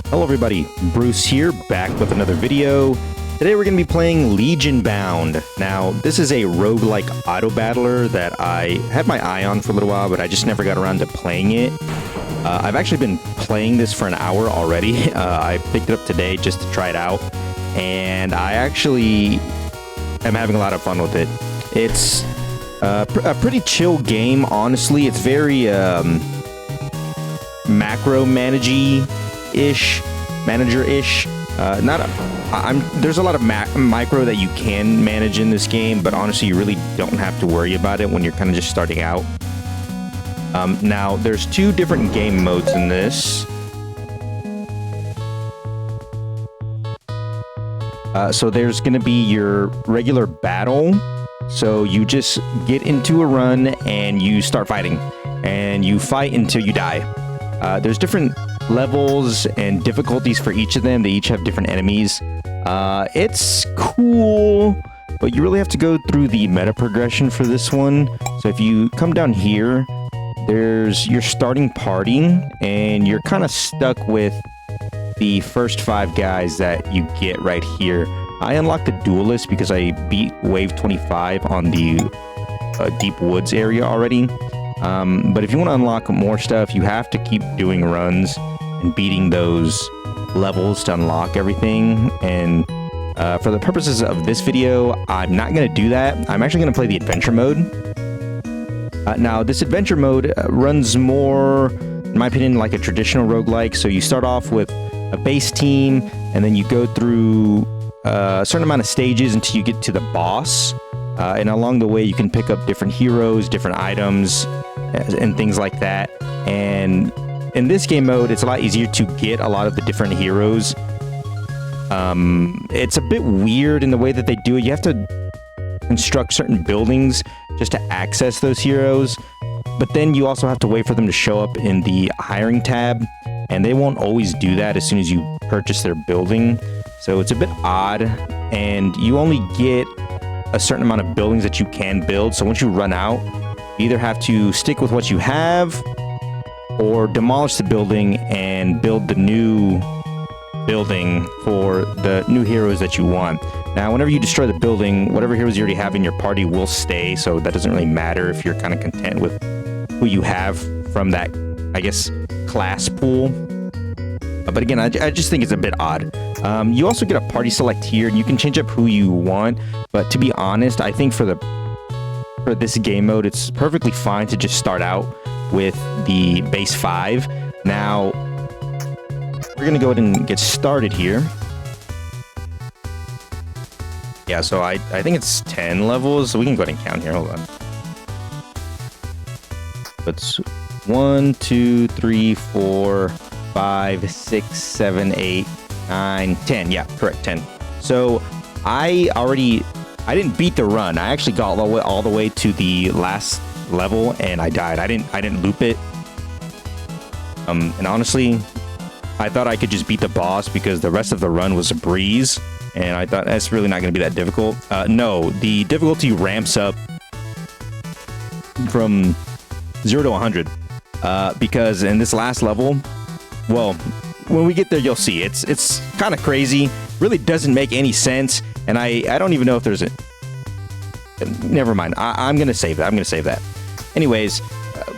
Hello everybody, Bruce here, back with another video. Today we're going to be playing LegionBound. Now, this is a roguelike auto-battler that I had my eye on for a little while, but I just never got around to playing it. I've actually been playing this for an hour already. I picked it up today just to try it out, and I actually am having a lot of fun with it. It's a pretty chill game, honestly. It's very macro manager-ish. There's a lot of micro that you can manage in this game, but honestly, you really don't have to worry about it when you're kind of just starting out. Now, there's two different game modes in this. So there's going to be your regular battle. So you just get into a run and you start fighting, and you fight until you die. There's different levels and difficulties for each of them. They each have different enemies. It's cool, but you really have to go through the meta progression for this one. So if you come down here, there's your starting party, and you're kind of stuck with the first 5 guys that you get right here. I unlocked the duelist because I beat wave 25 on the deep woods area already. But if you want to unlock more stuff, you have to keep doing runs and beating those levels to unlock everything. And for the purposes of this video, I'm not going to do that. I'm actually going to play the adventure mode. Now, this adventure mode runs more, in my opinion, like a traditional roguelike. So you start off with a base team, and then you go through a certain amount of stages until you get to the boss. And along the way, you can pick up different heroes, different items, and things like that. And in this game mode, it's a lot easier to get a lot of the different heroes. It's a bit weird in the way that they do it. You have to construct certain buildings just to access those heroes, but then you also have to wait for them to show up in the hiring tab, and they won't always do that as soon as you purchase their building. So it's a bit odd, and you only get a certain amount of buildings that you can build. So once you run out, you either have to stick with what you have or demolish the building and build the new building for the new heroes that you want. Now, whenever you destroy the building, whatever heroes you already have in your party will stay, so that doesn't really matter if you're kind of content with who you have from that, I guess, class pool. But again, I just think it's a bit odd. You also get a party select here, and you can change up who you want, but to be honest, I think for this game mode, it's perfectly fine to just start out with the base 5. Now, we're gonna go ahead and get started here. Yeah, so I think it's 10 levels, so we can go ahead and count here. Hold on. It's 1, 2, 3, 4, 5, 6, 7, 8, 9, 10. Yeah, correct, 10. So I didn't beat the run. I actually got all the way to the last level, and I died. I didn't loop it. And honestly, I thought I could just beat the boss because the rest of the run was a breeze, and I thought that's really not going to be that difficult. No, the difficulty ramps up from 0 to 100 because in this last level, well, when we get there, you'll see. It's kind of crazy. Really doesn't make any sense, and I don't even know if there's a... Never mind. I'm going to save that. I'm going to save that. Anyways,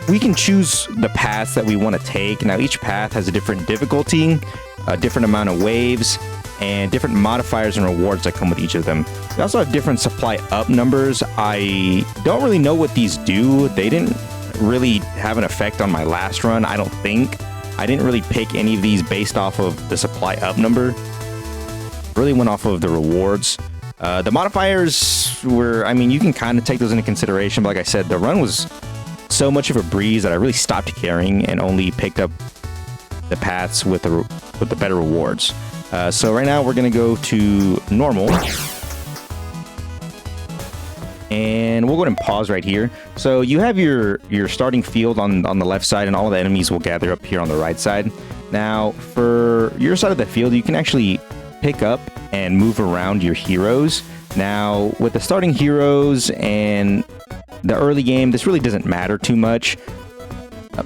we can choose the paths that we want to take. Now, each path has a different difficulty, a different amount of waves, and different modifiers and rewards that come with each of them. We also have different supply up numbers. I don't really know what these do. They didn't really have an effect on my last run, I don't think. I didn't really pick any of these based off of the supply up number. Really went off of the rewards. The modifiers were, I mean, you can kind of take those into consideration, but like I said, the run was so much of a breeze that I really stopped caring and only picked up the paths with the better rewards. So right now we're gonna go to normal, and we'll go ahead and pause right here. So you have your starting field on the left side, and all the enemies will gather up here on the right side. Now, for your side of the field, you can actually pick up and move around your heroes. Now, with the starting heroes and the early game, this really doesn't matter too much.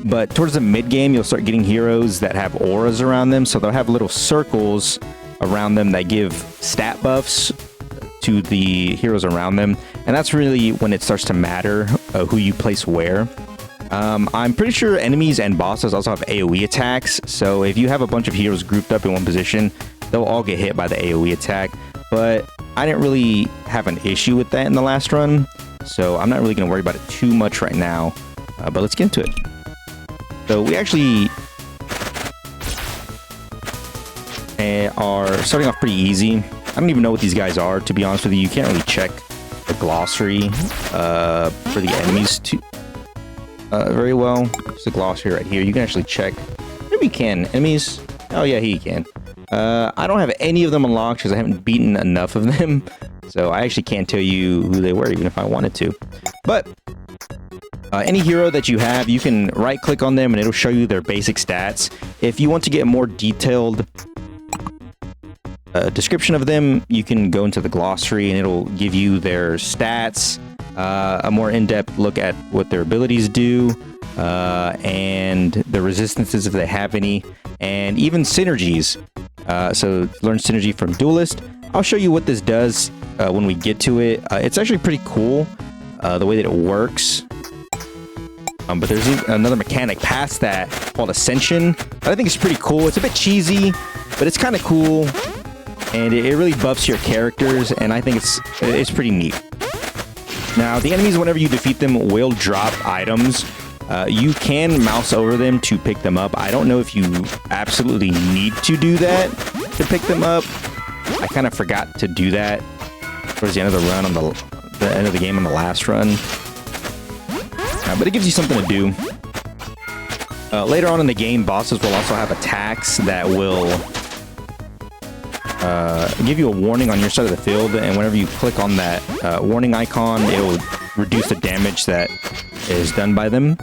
But towards the mid game, you'll start getting heroes that have auras around them. So they'll have little circles around them that give stat buffs to the heroes around them. And that's really when it starts to matter who you place where. I'm pretty sure enemies and bosses also have AoE attacks. So if you have a bunch of heroes grouped up in one position, they'll all get hit by the AoE attack. But I didn't really have an issue with that in the last run. So I'm not really going to worry about it too much right now. But let's get into it. So we actually are starting off pretty easy. I don't even know what these guys are, to be honest with you. You can't really check the glossary for the enemies very well. There's a glossary right here. You can actually check. Maybe you can. Enemies. Oh, yeah, he can. I don't have any of them unlocked because I haven't beaten enough of them. So I actually can't tell you who they were, even if I wanted to. But any hero that you have, you can right-click on them and it'll show you their basic stats. If you want to get a more detailed description of them, you can go into the glossary and it'll give you their stats, a more in-depth look at what their abilities do, and the resistances if they have any, and even synergies. So learn synergy from Duelist. I'll show you what this does when we get to it. It's actually pretty cool, the way that it works. But there's another mechanic past that called Ascension. I think it's pretty cool. It's a bit cheesy, but it's kind of cool. And it really buffs your characters, and I think it's pretty neat. Now, the enemies, whenever you defeat them, will drop items. You can mouse over them to pick them up. I don't know if you absolutely need to do that to pick them up. I kind of forgot to do that towards the end of the run, on the end of the game on the last run. But it gives you something to do. Later on in the game, bosses will also have attacks that will give you a warning on your side of the field, and whenever you click on that warning icon, it'll reduce the damage that is done by them.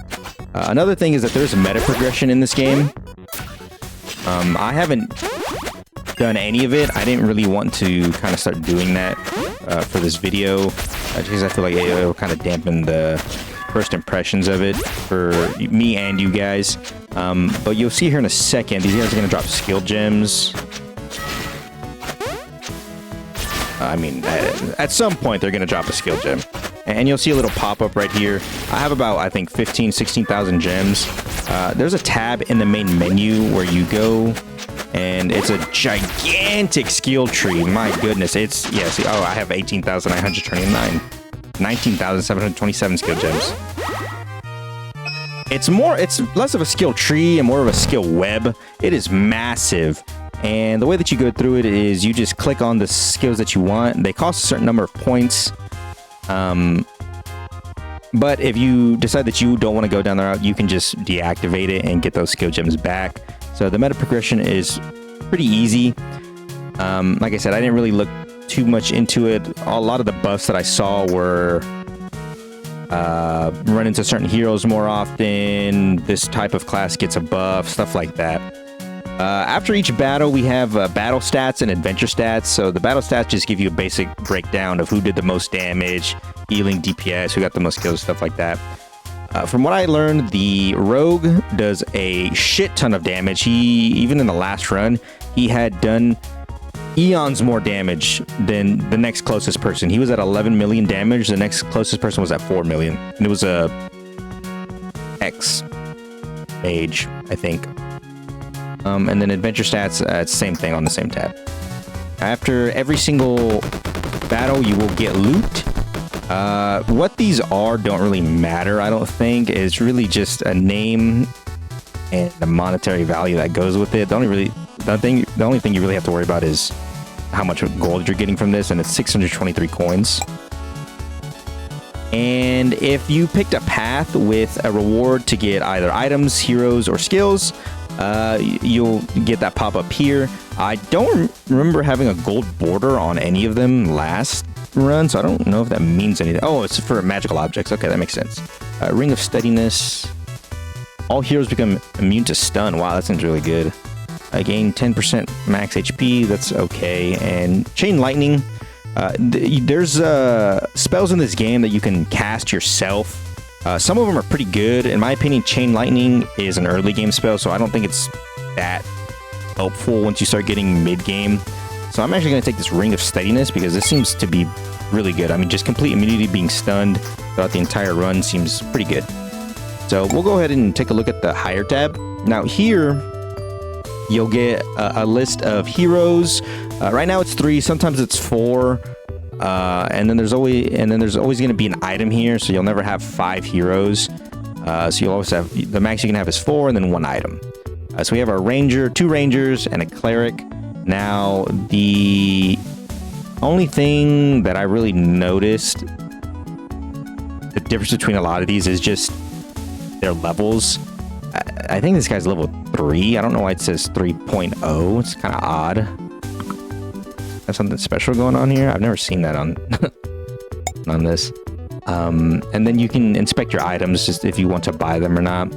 Another thing is that there's a meta progression in this game. I haven't done any of it. I didn't really want to kind of start doing that for this video, because I feel like it'll kind of dampen the first impressions of it for me and you guys. But you'll see here in a second, these guys are going to drop skill gems. I mean, at some point, they're going to drop a skill gem. And you'll see a little pop-up right here. I have about, I think, 16,000 gems. There's a tab in the main menu where you go, and it's a gigantic skill tree. My goodness. It's, yeah, see, oh, I have 18,929. 19,727 skill gems. It's less of a skill tree and more of a skill web. It is massive. And the way that you go through it is you just click on the skills that you want. They cost a certain number of points. But if you decide that you don't want to go down the route, you can just deactivate it and get those skill gems back. So the meta progression is pretty easy. Like I said, I didn't really look too much into it. A lot of the buffs that I saw were run into certain heroes more often. This type of class gets a buff, stuff like that. After each battle, we have battle stats and adventure stats. So the battle stats just give you a basic breakdown of who did the most damage, healing, DPS, who got the most kills, stuff like that. From what I learned, the rogue does a shit ton of damage. Even in the last run, he had done eons more damage than the next closest person. He was at 11 million damage. The next closest person was at 4 million. And it was a X mage, I think. And then adventure stats, same thing on the same tab. After every single battle, you will get loot. What these are don't really matter, I don't think. It's really just a name and the monetary value that goes with it. The only thing you really have to worry about is how much gold you're getting from this, and it's 623 coins. And if you picked a path with a reward to get either items, heroes, or skills, you'll get that pop up here. I don't remember having a gold border on any of them last run, so I don't know if that means anything. Oh, it's for magical objects. Okay, that makes sense. Ring of Steadiness. All heroes become immune to stun. Wow, that sounds really good. I gain 10% max HP. That's okay. And Chain Lightning. There's spells in this game that you can cast yourself Some of them are pretty good. In my opinion, Chain Lightning is an early game spell, so I don't think it's that helpful once you start getting mid-game. So I'm actually going to take this Ring of Steadiness because this seems to be really good. I mean, just complete immunity being stunned throughout the entire run seems pretty good. So we'll go ahead and take a look at the higher tab. Now here, you'll get a list of heroes. Right now it's 3, sometimes it's 4. And then there's always going to be an item here, so you'll never have 5 heroes. So you'll always have, the max you can have is 4 and then 1 item. So we have our ranger, 2 rangers, and a cleric. Now the only thing that I really noticed, the difference between a lot of these is just their levels. I think this guy's level 3. I don't know why it says 3.0. It's kind of odd. Have something special going on here. I've never seen that on on this. And then you can inspect your items just if you want to buy them or not.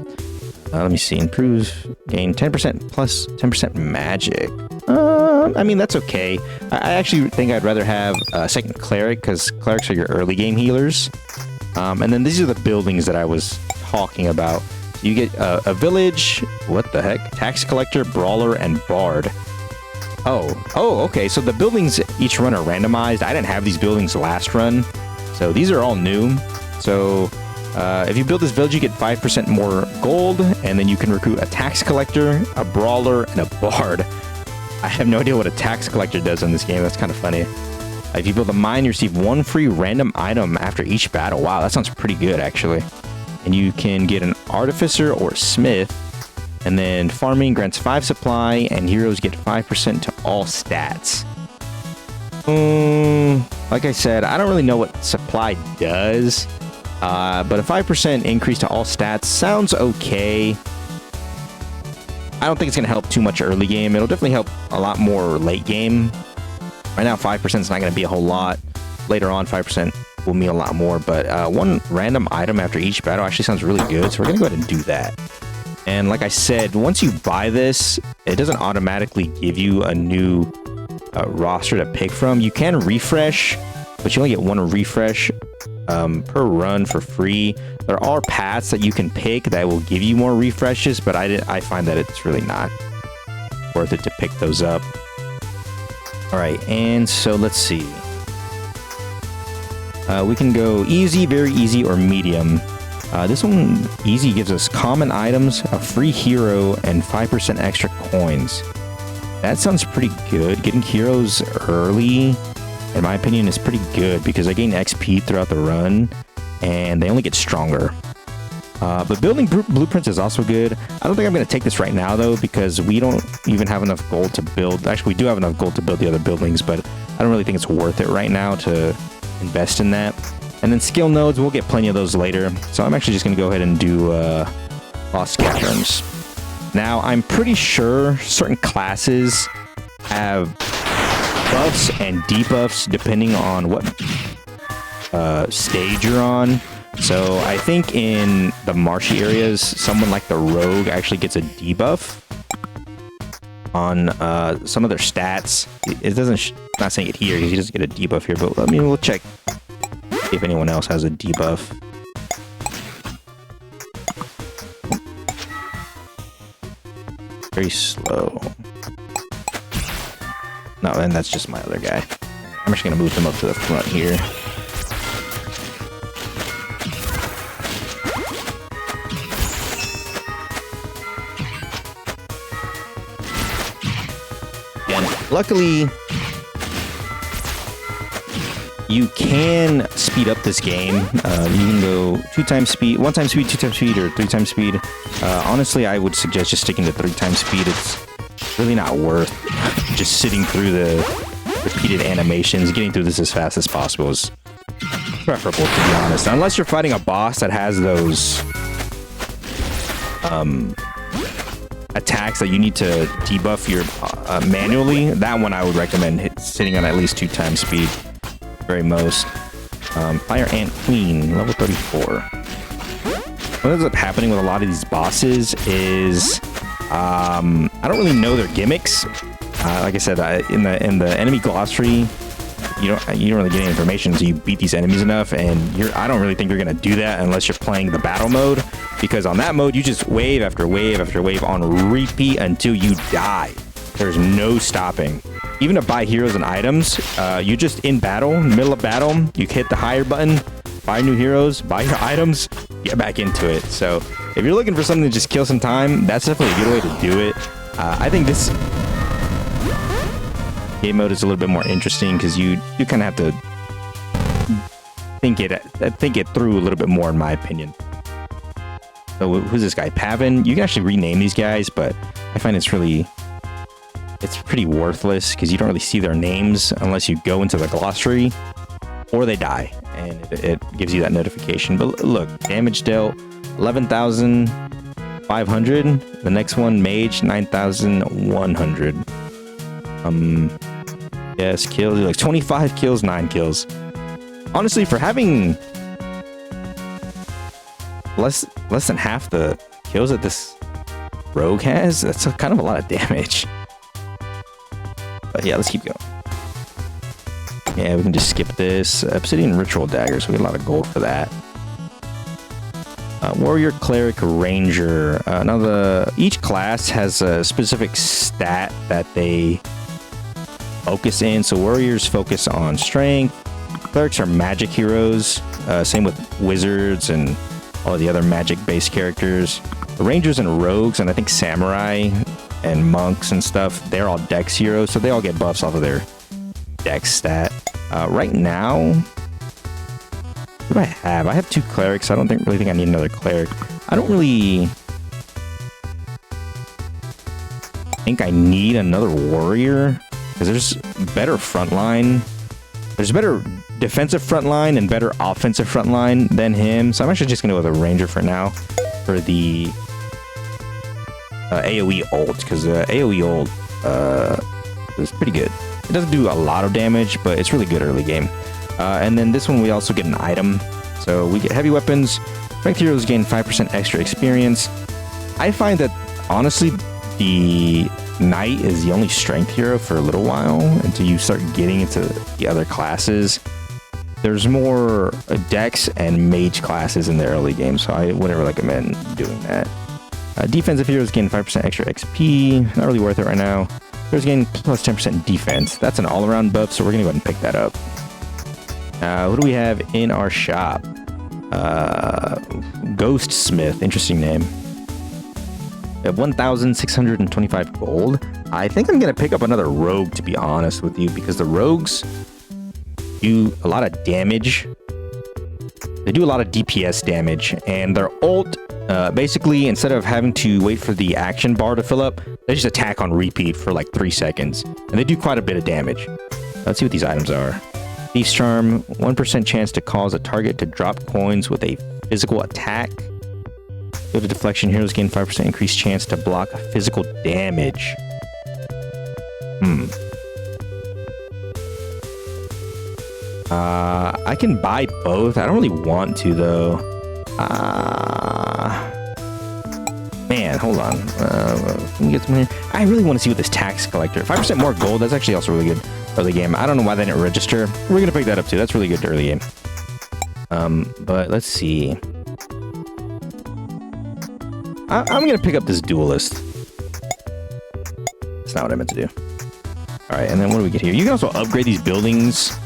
Let me see. Improves gain 10% plus 10% magic. I mean, that's okay. I actually think I'd rather have a second cleric because clerics are your early game healers. And then these are the buildings that I was talking about. You get a village. What the heck? Tax collector, brawler, and bard. Oh, okay. So the buildings each run are randomized. I didn't have these buildings last run, so these are all new. So if you build this village, you get 5% more gold, and then you can recruit a tax collector, a brawler, and a bard. I have no idea what a tax collector does in this game. That's kind of funny. If you build a mine, you receive 1 free random item after each battle. Wow, that sounds pretty good, actually. And you can get an artificer or smith. And then farming grants 5 supply, and heroes get 5% to all stats. Like I said, I don't really know what supply does. But a 5% increase to all stats sounds okay. I don't think it's going to help too much early game. It'll definitely help a lot more late game. Right now, 5% is not going to be a whole lot. Later on, 5% will mean a lot more. But 1 random item after each battle actually sounds really good. So we're going to go ahead and do that. And like I said, once you buy this, it doesn't automatically give you a new roster to pick from. You can refresh, but you only get 1 refresh per run for free. There are paths that you can pick that will give you more refreshes, but I find that it's really not worth it to pick those up. All right, and so let's see. We can go easy, very easy, or medium. This one, easy, gives us common items, a free hero, and 5% extra coins. That sounds pretty good. Getting heroes early, in my opinion, is pretty good because they gain XP throughout the run, and they only get stronger. But building blueprints is also good. I don't think I'm going to take this right now, though, because we don't even have enough gold to build. Actually, we do have enough gold to build the other buildings, but I don't really think it's worth it right now to invest in that. And then skill nodes, we'll get plenty of those later. So I'm actually just going to go ahead and do Lost Caverns. Now, I'm pretty sure certain classes have buffs and debuffs depending on what stage you're on. So I think in the marshy areas, someone like the rogue actually gets a debuff on some of their stats. It doesn't, not saying it here, he doesn't get a debuff here, but I mean, we'll check if anyone else has a debuff. Very slow. No, and that's just my other guy. I'm just gonna move him up to the front here. And luckily, you can speed up this game. You can go 2 times speed, 1 time speed, 2 times speed, or 3 times speed. Honestly, I would suggest just sticking to 3 times speed. It's really not worth just sitting through the repeated animations. Getting through this as fast as possible is preferable, to be honest. Unless you're fighting a boss that has those attacks that you need to debuff your manually. That one I would recommend sitting on at least 2 times speed. Very most. Fire Ant Queen, level 34. What ends up happening with a lot of these bosses is I don't really know their gimmicks. Like I said, in the enemy glossary, you don't really get any information until you beat these enemies enough, and I don't really think you're gonna do that unless you're playing the battle mode, because on that mode you just wave after wave after wave on repeat until you die. There's no stopping. Even to buy heroes and items, you just in battle, middle of battle, you hit the higher button, buy new heroes, buy your items, get back into it. So if you're looking for something to just kill some time, that's definitely a good way to do it. I think this game mode is a little bit more interesting because you kind of have to think it through a little bit more, in my opinion. So who's this guy? Pavin. You can actually rename these guys, but I find it's pretty worthless because you don't really see their names unless you go into the glossary or they die, and it gives you that notification. But look, damage dealt 11,500. The next one, mage, 9,100. Yes, kills, like 25 kills, 9 kills. Honestly, for having less than half the kills that this rogue has, that's kind of a lot of damage. But yeah, let's keep going. Yeah, we can just skip this. Obsidian Ritual Daggers, we get a lot of gold for that. Warrior, Cleric, Ranger. Now each class has a specific stat that they focus in. So warriors focus on strength. Clerics are magic heroes. Same with wizards and all the other magic-based characters. The Rangers and rogues, and I think samurai and monks and stuff, they're all dex heroes, so they all get buffs off of their dex stat. Right now, what do I have? I have 2 clerics. I don't really think I need another cleric. I don't really think I need another warrior because there's better frontline. There's better defensive frontline and better offensive frontline than him. So I'm actually just going to go with a ranger for now for the AoE ult, because AoE ult is pretty good. It doesn't do a lot of damage, but it's really good early game. And then this one we also get an item. So we get heavy weapons. Ranked heroes gain 5% extra experience. I find that honestly the knight is the only strength hero for a little while until you start getting into the other classes. There's more dex and mage classes in the early game, so I wouldn't recommend doing that. Defensive heroes gain 5% extra XP. Not really worth it right now. Heroes gain plus 10% defense. That's an all-around buff, so we're gonna go ahead and pick that up. What do we have in our shop? Ghost Smith. Interesting name. We have 1,625 gold. I think I'm gonna pick up another rogue, to be honest with you, because the rogues do a lot of damage. They do a lot of DPS damage, and their ult, basically, instead of having to wait for the action bar to fill up, they just attack on repeat for like 3 seconds, and they do quite a bit of damage. Let's see what these items are. Thief's Charm, 1% chance to cause a target to drop coins with a physical attack. Go to deflection, heroes gain 5% increased chance to block physical damage. I can buy both. I don't really want to though. Man, hold on. Let me get some here. I really want to see what this tax collector. 5% more gold. That's actually also really good early game. I don't know why they didn't register. We're gonna pick that up too. That's really good early game. But let's see. I'm gonna pick up this duelist. That's not what I meant to do. All right, and then what do we get here? You can also upgrade these buildings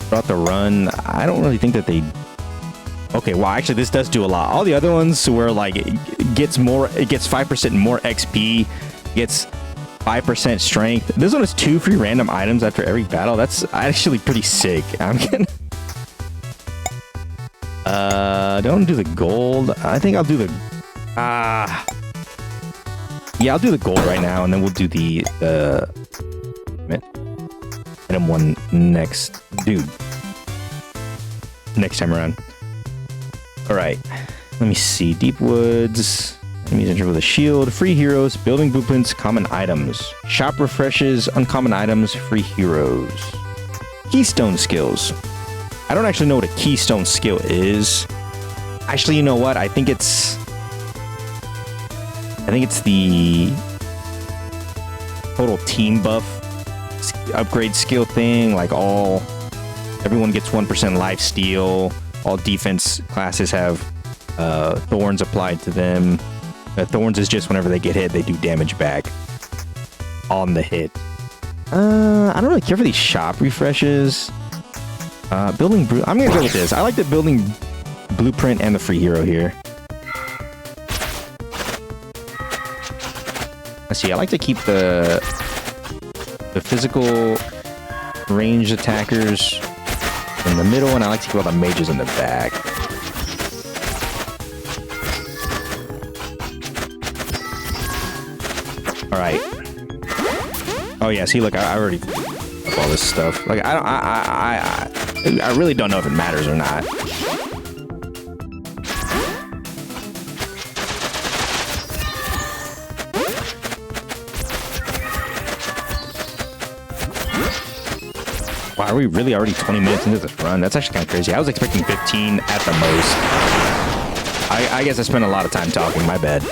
throughout the run. I don't really think that they... Okay, wow, actually this does do a lot. All the other ones where like it gets 5% more XP, gets 5% strength. This one is 2 free random items after every battle. That's actually pretty sick. I'm gonna... don't do the gold. I think I'll do the... yeah, I'll do the gold right now, and then we'll do the item one next, dude. Next time around. All right, let me see. Deep Woods. Enemies enter with a shield. Free heroes. Building blueprints. Common items. Shop refreshes. Uncommon items. Free heroes. Keystone skills. I don't actually know what a keystone skill is. Actually, you know what? I think it's the total team buff upgrade skill thing, like everyone gets 1% life steal. All defense classes have thorns applied to them. Thorns is just whenever they get hit, they do damage back on the hit. I don't really care for these shop refreshes. I'm gonna go with this. I like the building blueprint and the free hero here. Let's see. I like to keep the physical ranged attackers in the middle, and I like to keep all the mages in the back. All right. Oh yeah. See, look, I already have all this stuff. Like, I really don't know if it matters or not. Wow, are we really already 20 minutes into this run? That's actually kind of crazy. I was expecting 15 at the most. I guess I spent a lot of time talking. My bad.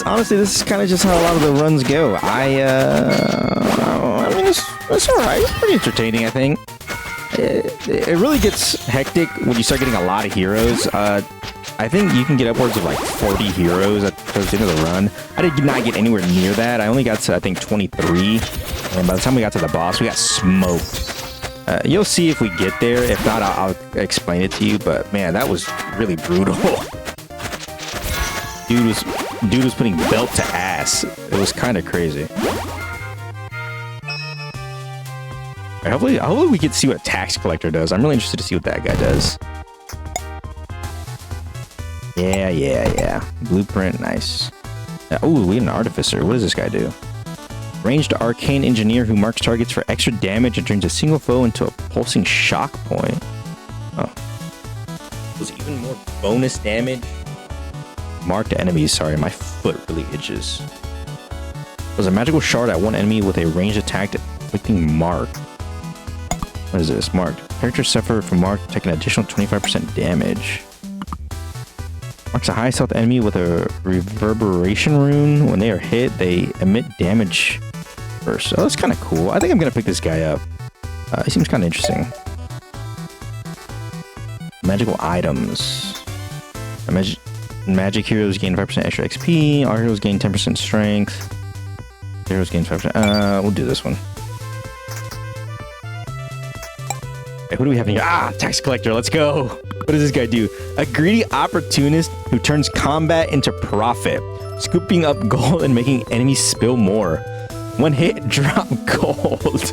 Honestly, this is kind of just how a lot of the runs go. I mean, it's all right. It's pretty entertaining, I think. It really gets hectic when you start getting a lot of heroes. I think you can get upwards of like 40 heroes towards the end of the run. I did not get anywhere near that. I only got to, I think, 23. And by the time we got to the boss, we got smoked. You'll see if we get there. If not, I'll explain it to you. But man, that was really brutal. Dude was putting belt to ass. It was kind of crazy. Right, hopefully we get to see what Tax Collector does. I'm really interested to see what that guy does. Yeah. Blueprint, nice. Oh, we have an Artificer. What does this guy do? Ranged Arcane Engineer who marks targets for extra damage and turns a single foe into a pulsing shock point. Oh. Was even more bonus damage? Marked enemies. Sorry, my foot really itches. There's a magical shard at one enemy with a ranged attack inflicting mark. What is this? Marked. Characters suffer from mark, take an additional 25% damage. Marks a high health enemy with a reverberation rune. When they are hit, they emit damage first. Oh, that's kind of cool. I think I'm going to pick this guy up. He seems kind of interesting. Magical items. Magic heroes gain 5% extra XP. Our heroes gain 10% strength. Heroes gain 5%. We'll do this one. Hey, what do we have in here? Ah, Tax Collector. Let's go. What does this guy do? A greedy opportunist who turns combat into profit, scooping up gold and making enemies spill more. One hit, drop gold.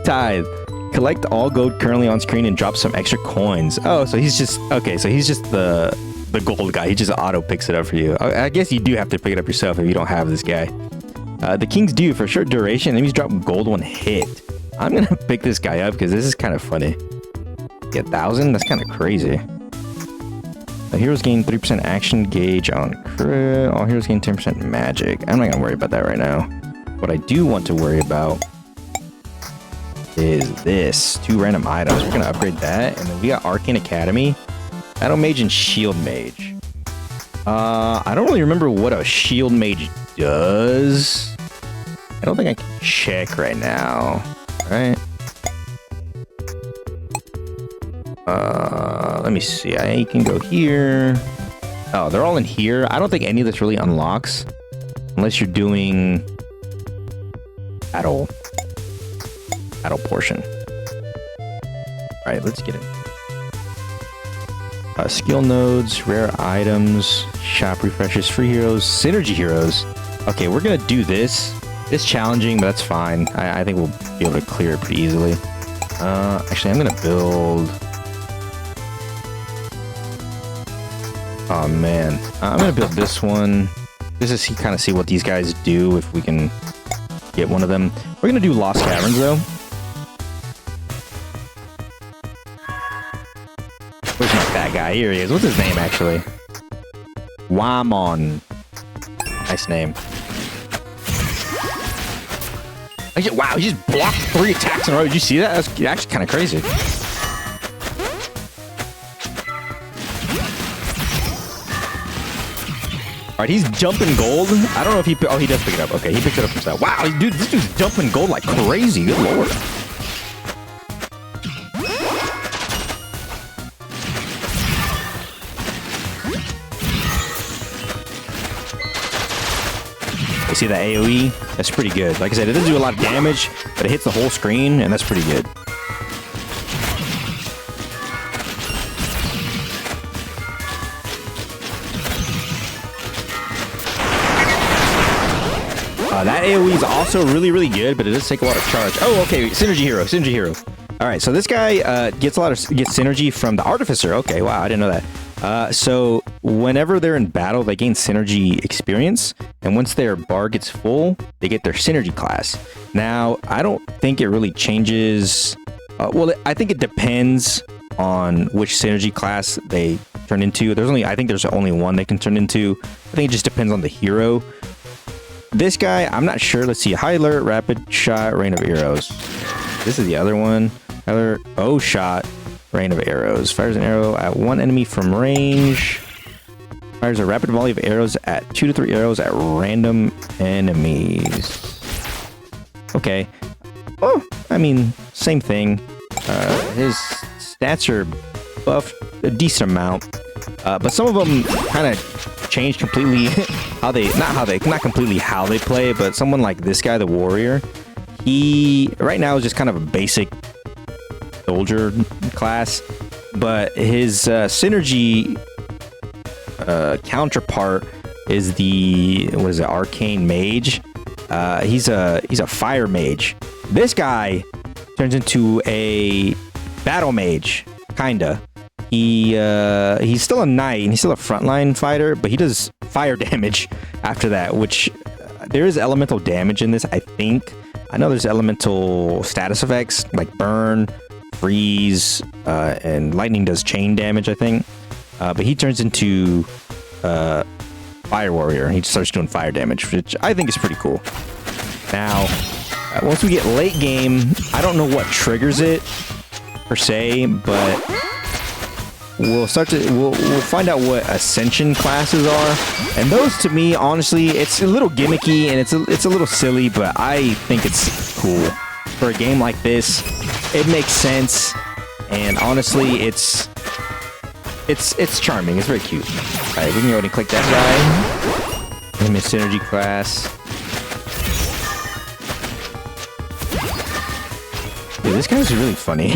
Tithe. Collect all gold currently on screen and drop some extra coins. Oh, so he's just... Okay, so he's just the gold guy. He just auto picks it up for you. I guess you do have to pick it up yourself if you don't have this guy. The King's Due. For short duration, enemies drop gold when hit. I'm gonna pick this guy up because this is kind of funny. Get 1,000? That's kind of crazy. The heroes gain 3% action gauge on crit. All heroes gain 10% magic. I'm not gonna worry about that right now. What I do want to worry about is this. 2 random items. We're gonna upgrade that. And then we got Arcane Academy, Battle Mage, and Shield Mage. I don't really remember what a Shield Mage does. I don't think I can check right now. Right. Let me see. I can go here. Oh, they're all in here. I don't think any of this really unlocks unless you're doing battle portion. All right, let's get it. Skill nodes, rare items, shop refreshes, free heroes, synergy heroes. Okay, we're gonna do this. It's challenging, but that's fine. I think we'll be able to clear it pretty easily. Actually, I'm gonna build... Oh man, I'm gonna build this one just to kind of see what these guys do if we can get one of them. We're gonna do Lost Caverns though. Where's my fat guy? Here he is. What's his name actually? Wamon. Nice name. Wow, he just blocked 3 attacks in a row. Did you see that? That's actually kind of crazy. All right, he's jumping gold. I don't know if he... Oh, he does pick it up. Okay, he picked it up himself. Wow, dude, this dude's jumping gold like crazy. Good lord. You see that AoE? That's pretty good. Like I said, it doesn't do a lot of damage, but it hits the whole screen, and that's pretty good. That AoE is also really, really good, but it does take a lot of charge. Oh, okay, synergy hero, synergy hero. All right, so this guy gets synergy from the artificer. Okay, wow, I didn't know that. So whenever they're in battle, they gain synergy experience, and once their bar gets full, they get their synergy class. Now, I don't think it really changes. Well, I think it depends on which synergy class they turn into. I think there's only one they can turn into. I think it just depends on the hero. This guy, I'm not sure. Let's see. High alert, rapid shot, rain of arrows. This is the other one. Alert, oh shot, rain of arrows. Fires an arrow at 1 enemy from range. Fires a rapid volley of arrows at 2 to 3 arrows at random enemies. Okay. Oh, I mean, same thing. His stats are buffed a decent amount. But some of them kind of change completely not completely how they play, but someone like this guy, the warrior, he right now is just kind of a basic soldier class, but his synergy counterpart is the arcane mage. He's a fire mage. This guy turns into a battle mage, kinda. He's still a knight and he's still a frontline fighter, but he does fire damage after that, which there is elemental damage in this, I think. I know there's elemental status effects like burn, freeze, and lightning does chain damage, I think. But he turns into fire warrior. He starts doing fire damage, which I think is pretty cool. Now, once we get late game, I don't know what triggers it per se, but we'll find out what ascension classes are, and those to me, honestly, it's a little gimmicky and it's a little silly, but I think it's cool for a game like this. It makes sense, and honestly, it's charming. It's very cute. All right, we can go ahead and click that guy. Name his synergy class. Dude, this guy's really funny.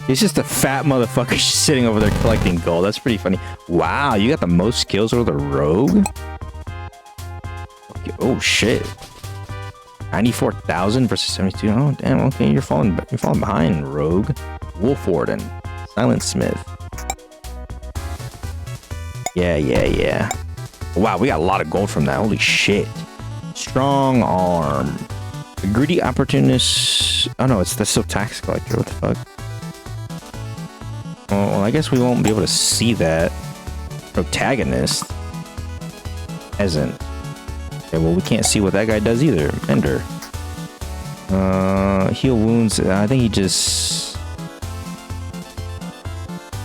He's just a fat motherfucker just sitting over there collecting gold. That's pretty funny. Wow, you got the most skills over the rogue? Okay, oh shit. 94,000 versus 72. Oh damn, okay, you're falling behind, rogue. Wolf Warden. Silent Smith. Yeah. Wow, we got a lot of gold from that. Holy shit. Strong arm. A greedy opportunist. Oh no, that's still tax collector. What the fuck? Well, I guess we won't be able to see that. Protagonist. Peasant. Okay, well, we can't see what that guy does either. Ender. Heal wounds. I think he just...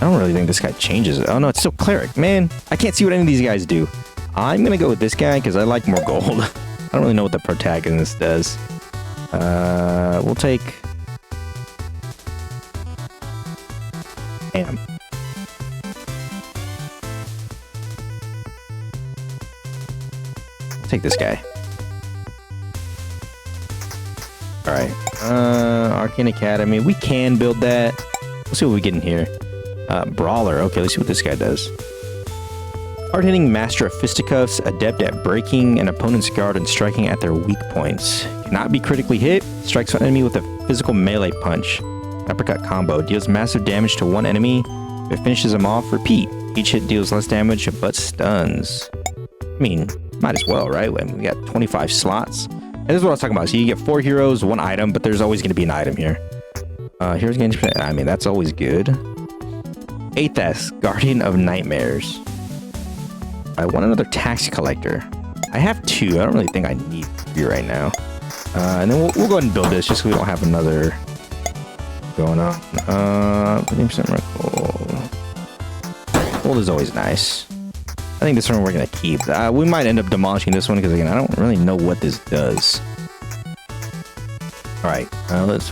I don't really think this guy changes it. Oh, no, it's still cleric. Man, I can't see what any of these guys do. I'm going to go with this guy because I like more gold. I don't really know what the protagonist does. We'll take... Damn. Take this guy. Alright. Arcane Academy. We can build that. Let's see what we get in here. Brawler. Okay, let's see what this guy does. Hard-hitting Master of Fisticuffs. Adept at breaking an opponent's guard and striking at their weak points. Cannot be critically hit. Strikes an enemy with a physical melee punch. Uppercut combo. Deals massive damage to one enemy. If it finishes them off, repeat. Each hit deals less damage, but stuns. I mean, might as well, right? I mean, we got 25 slots. And this is what I was talking about. So you get 4 heroes, 1 item, but there's always going to be an item here. Here's getting... I mean, that's always good. Aethas, Guardian of Nightmares. I want another tax collector. I have 2. I don't really think I need 3 right now. And then we'll go ahead and build this just so we don't have another going on. 50% gold. Gold is always nice. I think this one we're going to keep. We might end up demolishing this one because, again, I don't really know what this does. All right.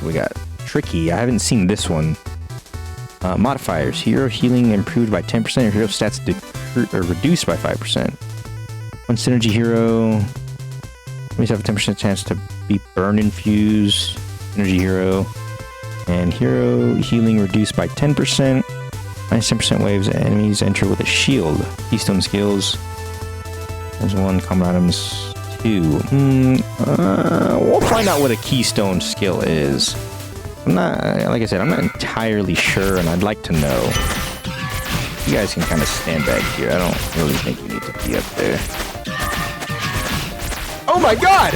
We got Tricky. I haven't seen this one. Modifiers. Hero healing improved by 10%. Your hero stats reduced by 5%. One synergy hero. We have a 10% chance to be burn infused. Synergy hero. And hero healing reduced by 10%. Minus 10% waves. Enemies enter with a shield. Keystone skills. There's one. Common items. 2. We'll find out what a keystone skill is. I'm not, like I said, I'm not entirely sure, and I'd like to know. You guys can kind of stand back here. I don't really think you need to be up there. Oh my god!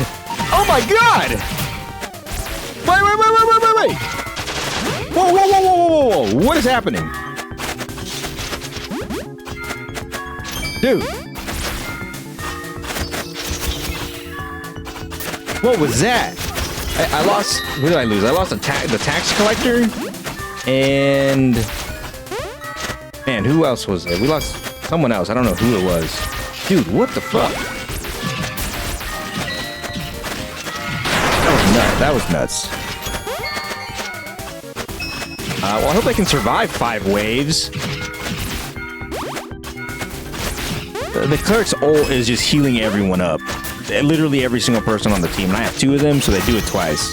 Oh my god! Wait! Whoa! What is happening? Dude! What was that? I lost... What did I lose? I lost the tax collector. And... Man, who else was there? We lost someone else. I don't know who it was. Dude, what the fuck? That was nuts. Well, I hope I can survive 5 waves. The cleric's ult is just healing everyone up. Literally every single person on the team. And I have 2 of them, so they do it twice.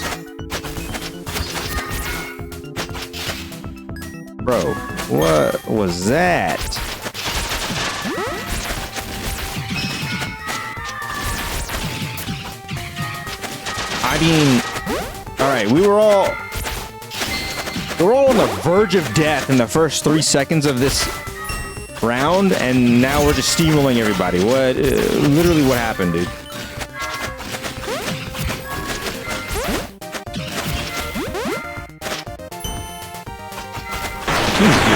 Bro, what was that? I mean, all right, we were all on the verge of death in the first 3 seconds of this round, and now we're just steamrolling everybody. What? Literally, what happened, dude?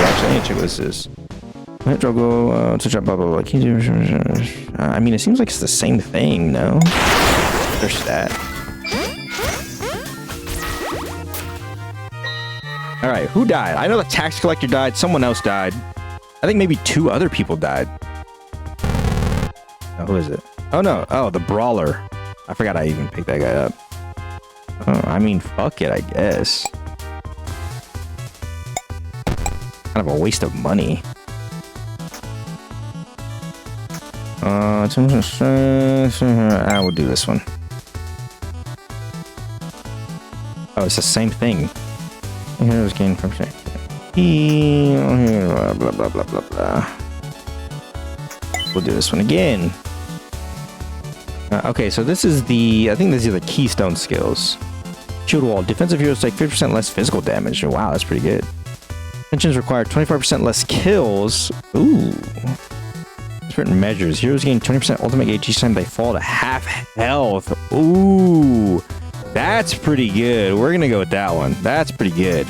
Actually, I need to check what this is. I mean, it seems like it's the same thing, no? There's that. All right, who died? I know the tax collector died. Someone else died. I think maybe 2 other people died. Oh, who is it? Oh, no. Oh, the brawler. I forgot I even picked that guy up. Oh, I mean, fuck it, I guess. Kind of a waste of money. I will do this one. Oh, it's the same thing. Heroes gain 5%. Blah blah blah blah blah. We'll do this one again. Okay, so this is the... I think these are the keystone skills. Shield wall. Defensive heroes take 50% less physical damage. Wow, that's pretty good. Tensions require 25% less kills. Ooh. Certain measures. Heroes gain 20% ultimate gauge each time they fall to half health. Ooh. That's pretty good. We're going to go with that one. That's pretty good.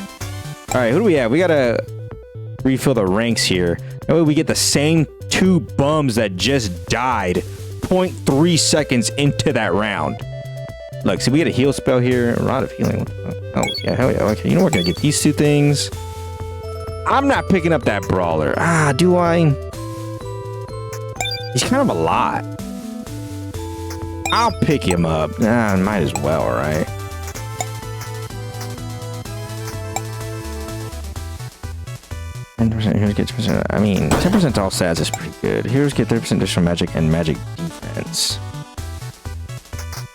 All right, who do we have? We got to refill the ranks here. That way we get the same 2 bums that just died 0.3 seconds into that round. Look, see, we get a heal spell here. A lot of healing. Oh, yeah, hell yeah. Okay, you know we're going to get these 2 things. I'm not picking up that brawler. Ah, do I? He's kind of a lot. I'll pick him up. Nah, might as well, right? Heroes get 10%. I mean, 10% to all stats is pretty good. Heroes get 30% additional magic and magic defense.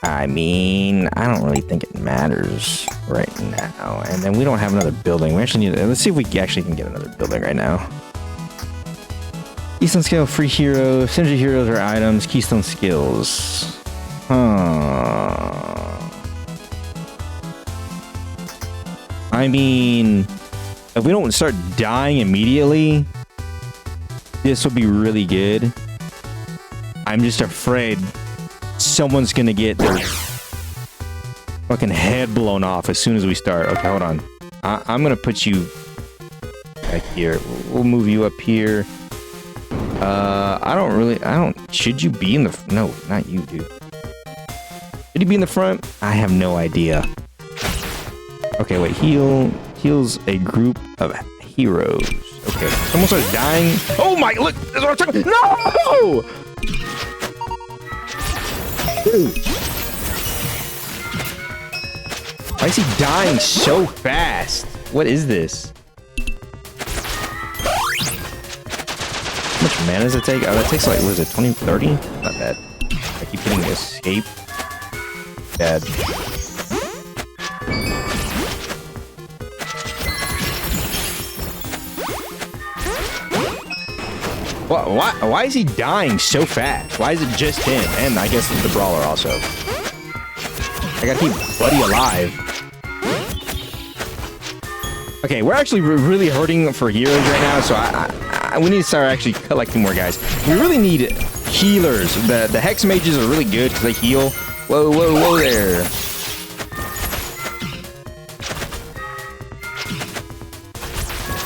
I mean, I don't really think it matters right now. And then we don't have another building. We actually need to... Let's see if we actually can get another building right now. Keystone skill, free hero, synergy heroes or items, keystone skills. I mean, if we don't start dying immediately, this will be really good. I'm just afraid someone's gonna get their fucking head blown off as soon as we start. Okay, hold on. I'm gonna put you back here. We'll move you up here. Should you be in the... No, not you, dude. Should he be in the front? I have no idea. Okay, wait. Heals a group of heroes. Okay. Someone starts dying. Oh my, look! That's what I'm talking about. No! Dude. Why is he dying so fast? What is this? How much mana does it take? Oh, that takes like, what is it, 20, 30? Not bad. I keep hitting escape. Bad. Why is he dying so fast? Why is it just him? And I guess the brawler also. I gotta keep Buddy alive. Okay, we're actually really hurting for heroes right now, so we need to start actually collecting more guys. We really need healers. The Hex Mages are really good because they heal. Whoa, whoa, whoa there.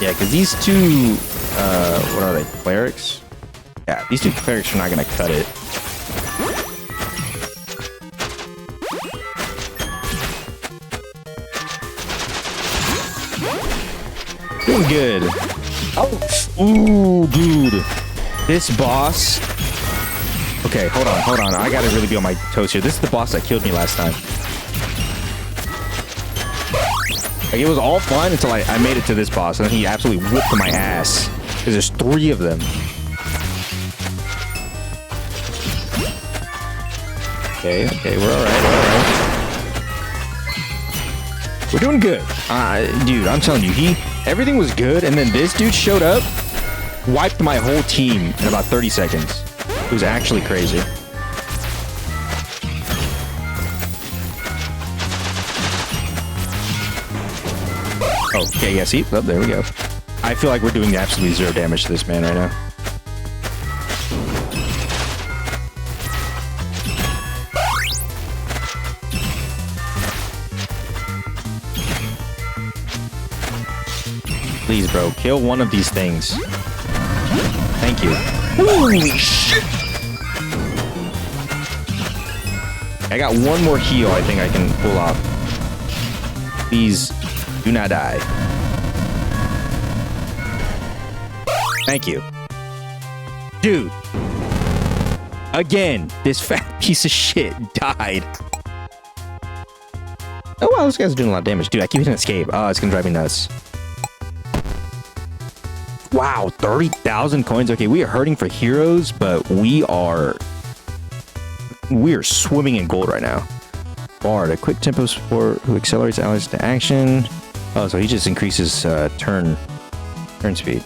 Yeah, because these two, what are they, clerics? Yeah, these two clerics are not going to cut it. Doing good. Oh, ooh, dude. This boss. Okay, hold on. I gotta really be on my toes here. This is the boss that killed me last time. Like, it was all fun until I made it to this boss, and then he absolutely whooped my ass. Because there's 3 of them. Okay, we're alright. We're doing good. Dude, I'm telling you, everything was good, and then this dude showed up, wiped my whole team in about 30 seconds. It was actually crazy. Okay, yeah, see? Oh, there we go. I feel like we're doing absolutely 0 damage to this man right now. Please, bro, kill one of these things. Thank you. Holy shit! I got one more heal I think I can pull off. Please, do not die. Thank you. Dude. Again, this fat piece of shit died. Oh, wow, this guy's doing a lot of damage. Dude, I keep hitting escape. Oh, it's gonna drive me nuts. Wow, 30,000 coins. Okay, we are hurting for heroes, but we are swimming in gold right now. Bard, a quick tempo support who accelerates allies to action. Oh, so he just increases turn speed.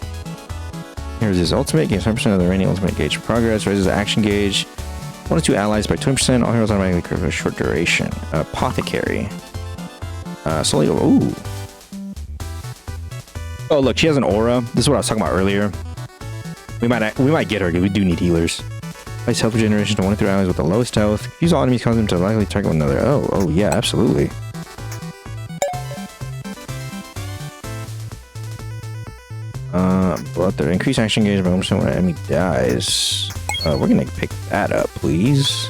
Here's his ultimate. Gains 10% of the remaining ultimate gauge progress. Raises action gauge. 1 to 2 allies by 20%. All heroes automatically crit for a short duration. Apothecary. Slowly. Ooh. Oh, look, she has an aura. This is what I was talking about earlier. We might get her. We do need healers. Nice health regeneration to 1 through allies with the lowest health. Use all enemies, cause them to likely target one another. Oh, yeah, absolutely. Blood there. Increase action gauge by 1% when an enemy dies. We're gonna pick that up, please.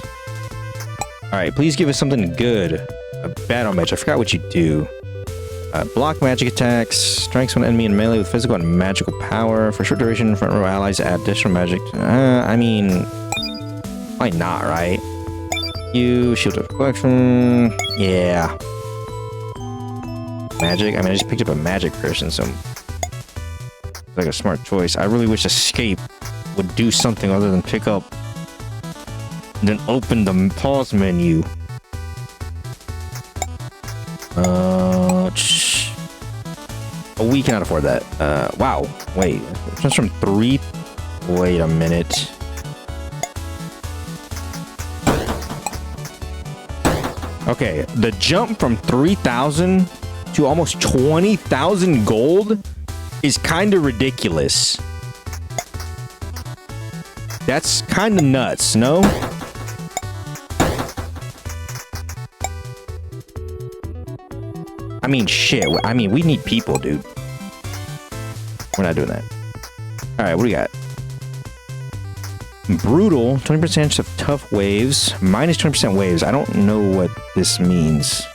Alright, please give us something good. A battle match. I forgot what you do. Block magic attacks. Strikes one enemy in melee with physical and magical power. For short duration, front row allies add additional magic. I mean, why not, right? You shield of collection. Yeah. Magic. I mean, I just picked up a magic person, so it's like a smart choice. I really wish escape would do something other than pick up and then open the pause menu. We cannot afford that. Wow. Wait. Just from 3. Wait a minute. Okay. The jump from 3,000 to almost 20,000 gold is kind of ridiculous. That's kind of nuts, no? I mean, shit. I mean, we need people, dude. We're not doing that. All right, what do we got? Brutal. 20% chance of tough waves. Minus 20% waves. I don't know what this means.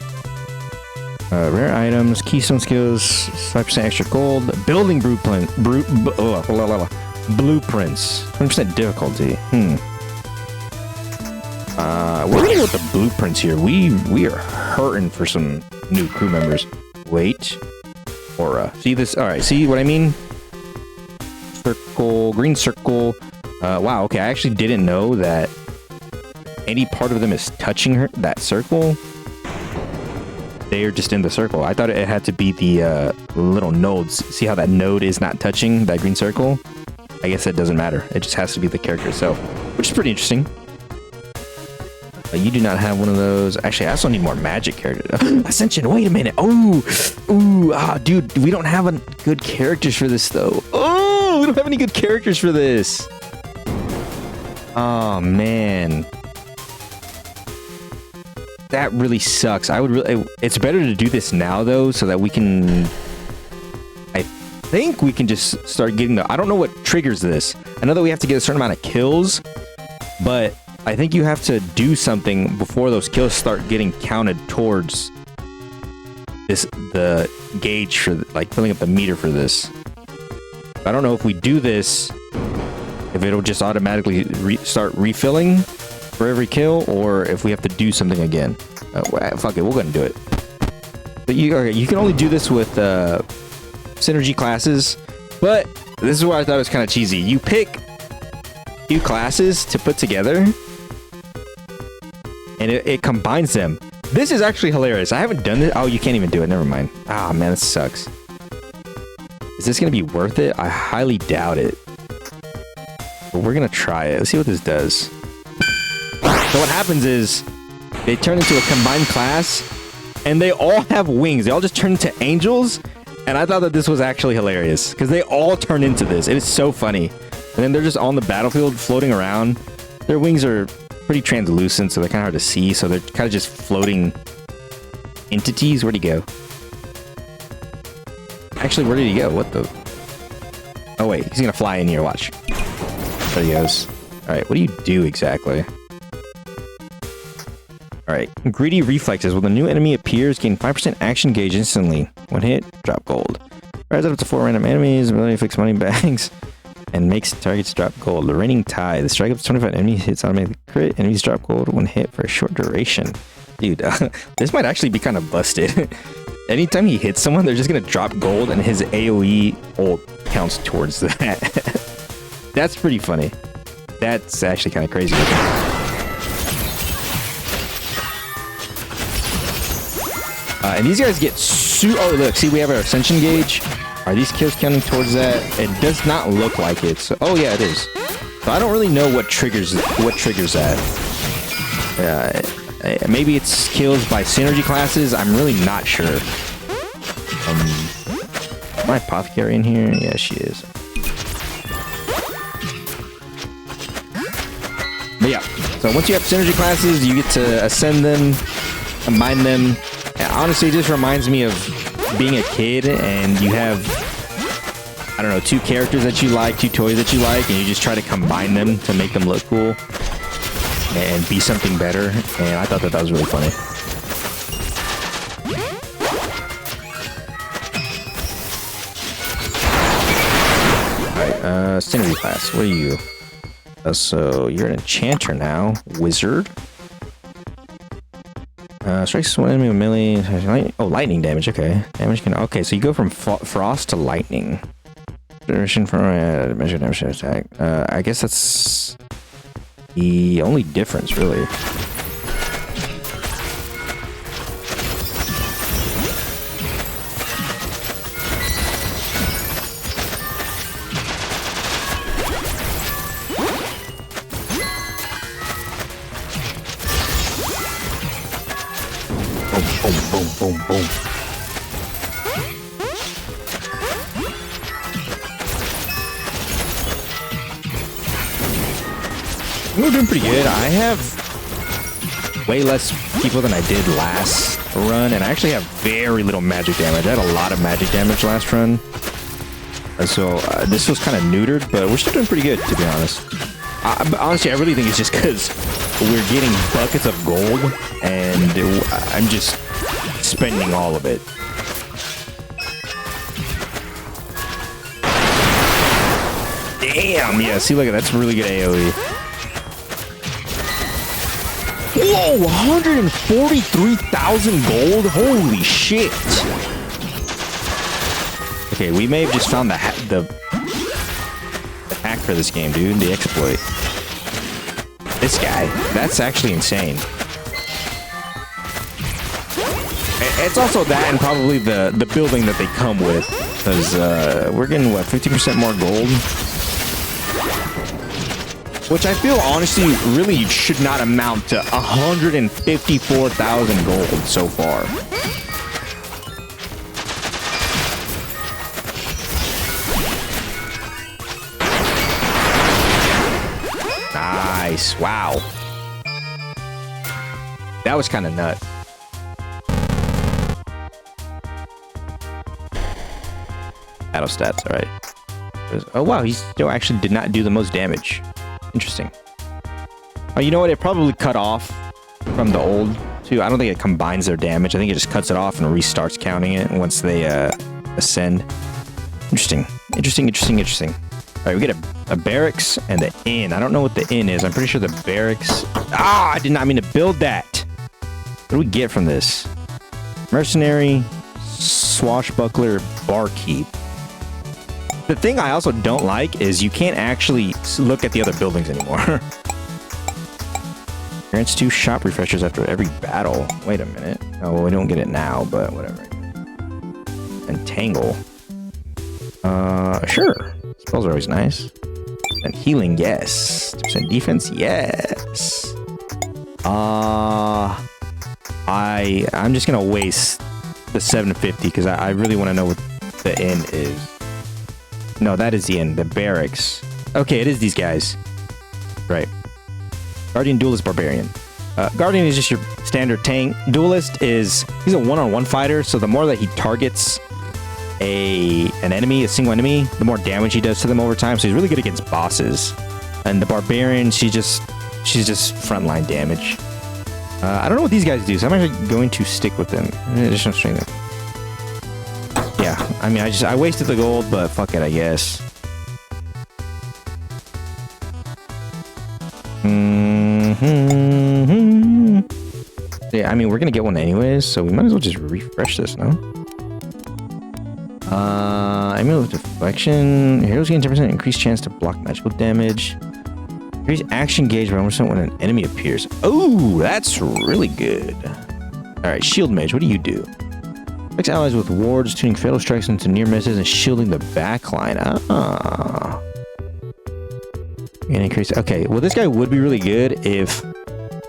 Rare items, keystone skills, 5% extra gold, building blueprints, 20% difficulty. We're gonna go with the blueprints here. We are hurting for some new crew members. Wait, aura. See this? All right. See what I mean? Circle, green circle. Wow. Okay, I actually didn't know that any part of them is touching that circle. They are just in the circle. I thought it had to be the little nodes. See how that node is not touching that green circle? I guess it doesn't matter. It just has to be the character itself, which is pretty interesting. You do not have one of those. Actually, I also need more magic characters. Ascension, wait a minute. Dude, we don't have good characters for this, though. Oh, we don't have any good characters for this. Oh, man. That really sucks. It's better to do this now, though, so that we can... I think we can just start getting I don't know what triggers this. I know that we have to get a certain amount of kills, but I think you have to do something before those kills start getting counted towards the gauge for, like, filling up the meter for this. I don't know if we do this, if it'll just automatically start refilling for every kill, or if we have to do something again. Fuck it, we'll go ahead and do it. But you can only do this with synergy classes, but this is why I thought it was kind of cheesy. You pick two classes to put together, and it combines them. This is actually hilarious. I haven't done this. Oh, you can't even do it. Never mind. Ah, man, this sucks. Is this going to be worth it? I highly doubt it. But we're going to try it. Let's see what this does. So what happens is they turn into a combined class, and they all have wings. They all just turn into angels, and I thought that this was actually hilarious because they all turn into this. It is so funny. And then they're just on the battlefield floating around. Their wings are pretty translucent, so they're kind of hard to see. So they're kind of just floating entities. Where'd he go? Actually, where did he go? What the? Oh, wait. He's going to fly in here. Watch. There he goes. All right. What do you do exactly? Alright, greedy reflexes. When the new enemy appears, gain 5% action gauge instantly. When hit, drop gold. Fires up to 4 random enemies, ability to fix money bags, and makes targets drop gold. The raining tide. The strike up to 25 enemies hits automatically crit. Enemies drop gold when hit for a short duration. Dude, this might actually be kind of busted. Anytime he hits someone, they're just going to drop gold, and his AoE ult counts towards that. That's pretty funny. That's actually kind of crazy. And these guys get oh, look, see, we have our ascension gauge. Are these kills counting towards that? It does not look like it. So, oh yeah, it is. So I don't really know what triggers that. Maybe it's kills by synergy classes. I'm really not sure. My apothecary in here? Yeah, she is. But yeah, so once you have synergy classes, you get to ascend them, combine them. Honestly, it just reminds me of being a kid and you have, I don't know, 2 characters that you like, 2 toys that you like, and you just try to combine them to make them look cool and be something better. And I thought that was really funny. Alright, synergy class. What are you? So you're an enchanter now, wizard. Strikes one enemy with melee. Oh, lightning damage. Okay, damage can. Okay, so you go from frost to lightning. Duration for measure damage attack. I guess that's the only difference, really. Boom, boom, boom, boom. We're doing pretty good. I have way less people than I did last run, and I actually have very little magic damage. I had a lot of magic damage last run. So this was kind of neutered, but we're still doing pretty good, to be honest. Honestly, I really think it's just because we're getting buckets of gold, and I'm just spending all of it. Damn, yeah, see, look, that's really good AoE. Whoa, 143,000 gold? Holy shit. Okay, we may have just found the hack for this game, dude, the exploit. This guy, that's actually insane. It's also that and probably the building that they come with, because we're getting, what, 50% more gold? Which I feel, honestly, really should not amount to 154,000 gold so far. Nice. Wow. That was kind of nuts. Battle stats, all right. Oh, wow, he still actually did not do the most damage. Interesting. Oh, you know what? It probably cut off from the old, too. I don't think it combines their damage. I think it just cuts it off and restarts counting it once they ascend. Interesting. Interesting, interesting, interesting. All right, we get a barracks and the inn. I don't know what the inn is. I'm pretty sure the barracks... Ah, I did not mean to build that. What do we get from this? Mercenary, swashbuckler, barkeep. The thing I also don't like is you can't actually look at the other buildings anymore. Grants 2 shop refreshers after every battle. Wait a minute. Oh, well, we don't get it now, but whatever. Entangle. Sure. Spells are always nice. And healing, yes. 2% defense, yes. I'm just gonna waste the 750 because I really want to know what the inn is. No, that is the inn. The barracks. Okay, it is these guys. Right. Guardian, Duelist, Barbarian. Guardian is just your standard tank. Duelist he's a one-on-one fighter, so the more that he targets an enemy, a single enemy, the more damage he does to them over time. So he's really good against bosses. And the Barbarian, she's just frontline damage. I don't know what these guys do, so I'm actually going to stick with them. Additional strength. Yeah, I mean, I wasted the gold, but fuck it, I guess. Yeah, I mean, we're gonna get one anyways, so we might as well just refresh this, no? Amulet of Deflection. Heroes gain 10% increased chance to block magical damage. Increase action gauge by 1% when an enemy appears. Oh, that's really good. Alright, Shield Mage, what do you do? Affects allies with wards, tuning fatal strikes into near misses and shielding the backline. Ah. And increase. Okay, well, this guy would be really good if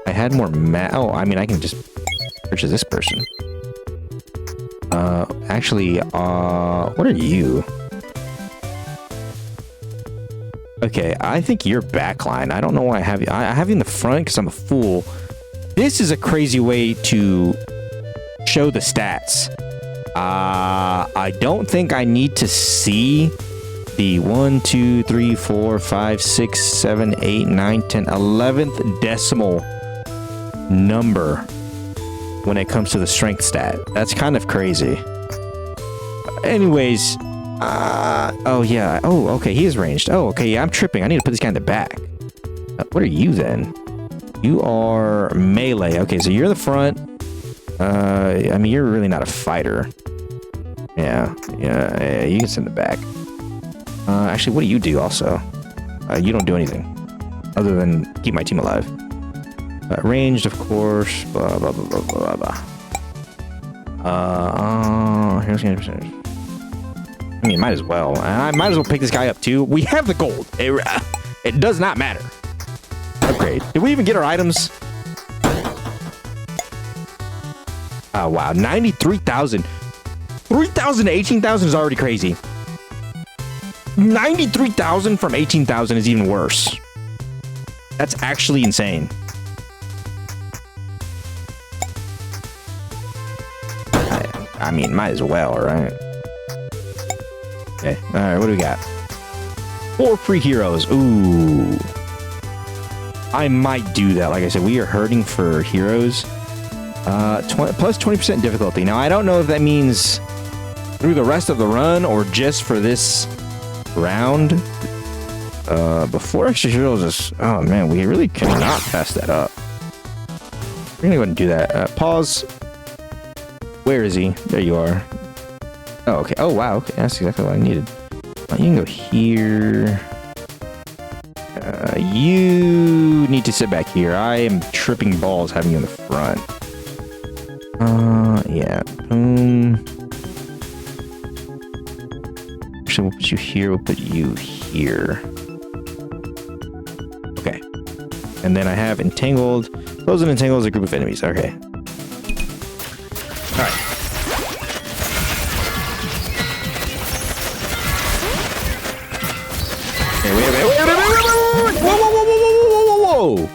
I had more oh, I mean, I can just purchase this person. Actually, what are you? Okay, I think you're backline. I don't know why I have you. I have you in the front because I'm a fool. This is a crazy way to show the stats. I don't think I need to see the 1, 2, 3, 4, 5, 6, 7, 8, 9, 10, 11th decimal number when it comes to the strength stat. That's kind of crazy. Anyways, oh yeah, oh okay, he is ranged. Oh okay, yeah, I'm tripping. I need to put this guy in the back. What are you then? You are melee. Okay, so you're the front. I mean, you're really not a fighter. Yeah, you can sit in the back. Actually, what do you do also? You don't do anything other than keep my team alive. Ranged, of course. Blah blah blah blah blah blah. Here's the percentage. I mean, might as well. I might as well pick this guy up too. We have the gold. It does not matter. Upgrade. Did we even get our items? Oh wow, 93,000. 3,000 to 18,000 is already crazy. 93,000 from 18,000 is even worse. That's actually insane. I mean, might as well, right? Okay, alright, what do we got? 4 free heroes. Ooh. I might do that. Like I said, we are hurting for heroes. Plus 20% difficulty. Now, I don't know if that means through the rest of the run or just for this round. Before extra heroes is... Oh, man, we really cannot pass that up. We're gonna go ahead and do that. Pause. Where is he? There you are. Oh, okay. Oh, wow. Okay, that's exactly what I needed. You can go here. You need to sit back here. I am tripping balls having you in the front. Yeah. Boom. Actually, we'll put you here. We'll put you here. Okay. And then I have entangled. Close and entangled is a group of enemies. Okay. All right. Hey, wait a minute. Whoa, whoa, whoa, whoa, whoa, whoa, whoa.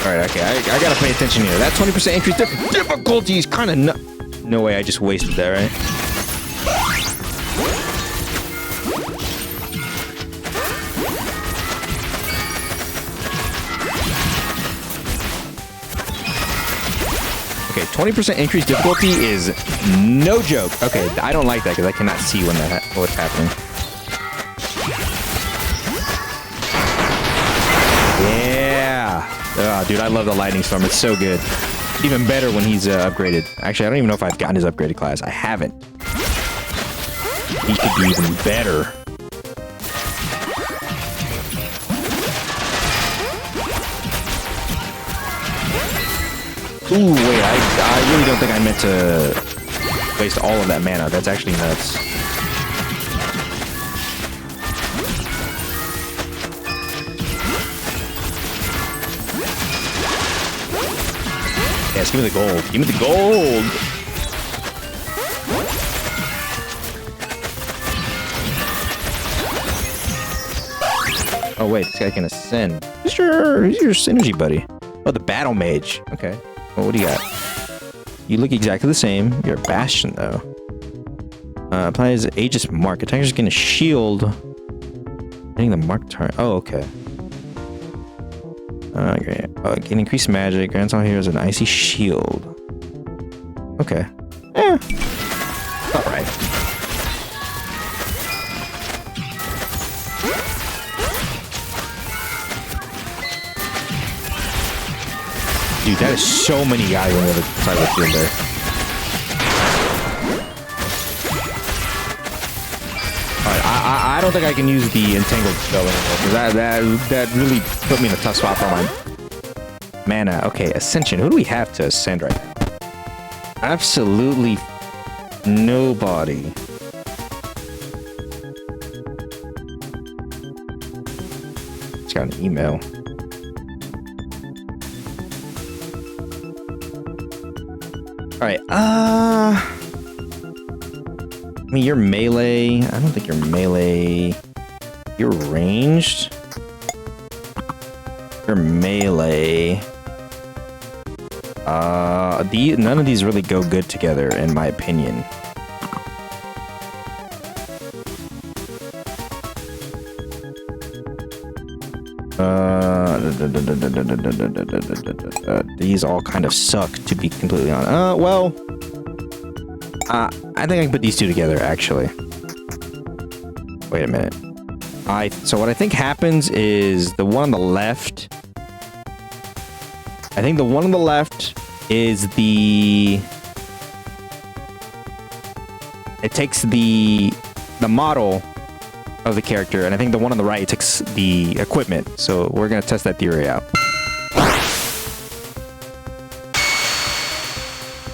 Alright, okay, I gotta pay attention here. That 20% increase difficulty is kind of no way, I just wasted that, right? Okay, 20% increased difficulty is no joke. Okay, I don't like that because I cannot see when what's happening. Yeah. Oh, dude, I love the lightning storm. It's so good. Even better when he's upgraded. Actually, I don't even know if I've gotten his upgraded class. I haven't. He could be even better. Ooh, wait, I really don't think I meant to waste all of that mana. That's actually nuts. Yes, give me the gold. Give me the gold! Oh, wait, this guy can ascend. Who's your synergy buddy? Oh, the battle mage. Okay. Well, what do you got? You look exactly the same. You're a bastion, though. Applies Aegis mark. Attacker's gonna shield. Hitting the mark target. Oh, okay. Okay. Can increase magic. Grants all heroes an icy shield. Okay. Eh. Alright. Dude, that is so many guys on the other side of the field there. Alright, I don't think I can use the entangled spell anymore, because that really put me in a tough spot for my mana. Okay, ascension. Who do we have to ascend right now? Absolutely nobody. Just got an email. Alright, I mean, you're melee. I don't think you're melee. You're ranged. You're melee. None of these really go good together, in my opinion. These all kind of suck, to be completely honest. Well, I think I can put these two together, actually. Wait a minute. So what I think happens is the one on the left. I think the one on the left is the... It takes the model of the character, and I think the one on the right takes the equipment. So we're gonna test that theory out.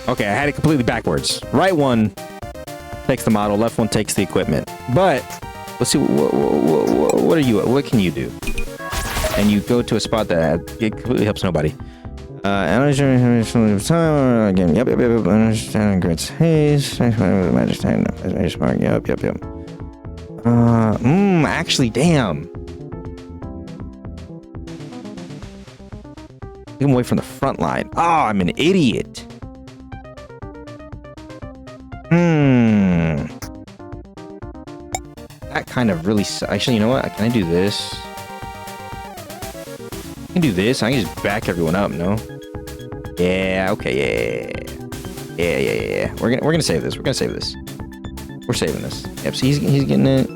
Okay, I had it completely backwards. Right one takes the model, left one takes the equipment. But let's see, what are you? What can you do? And you go to a spot that it completely helps nobody. Again, yep. Understand grants haste. Magic time. Yep. Actually, damn. Take him away from the front line. Oh, I'm an idiot. That kind of really... Actually, you know what? Can I do this? I can do this. I can just back everyone up, no? Yeah, okay, yeah. We're gonna save this. We're gonna save this. We're saving this. Yep, so he's getting it.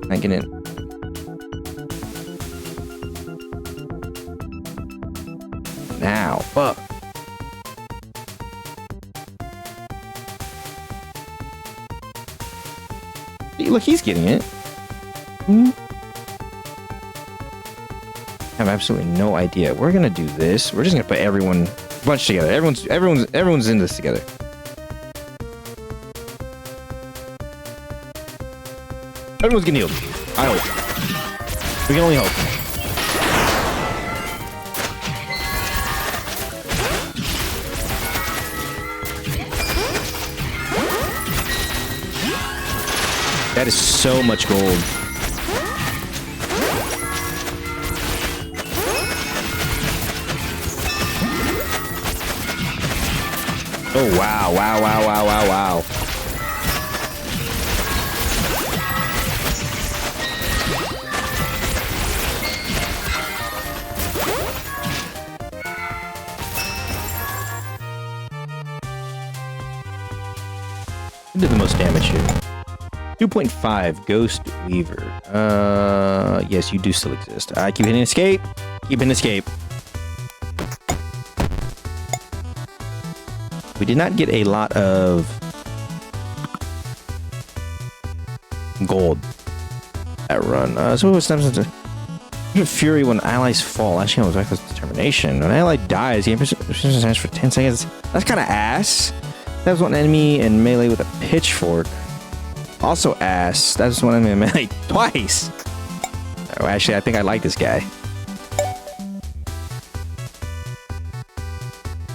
I get it. Now, fuck. Look, he's getting it. I have absolutely no idea. We're gonna do this. We're just gonna put everyone bunch together. Everyone's in this together. Everyone's getting healed. I hope. We can only hope. That is so much gold. Oh, wow. Who did the most damage here? 2.5 Ghost Weaver. Yes, you do still exist. I keep hitting escape. Keep hitting escape. We did not get a lot of gold that run. So what steps into Fury when allies fall? Actually, I was reckless determination. When an ally dies, the persistence for 10 seconds. That's kind of ass. That was one enemy in melee with a pitchfork. Also ass. That's one enemy in melee twice. Oh, actually, I think I like this guy.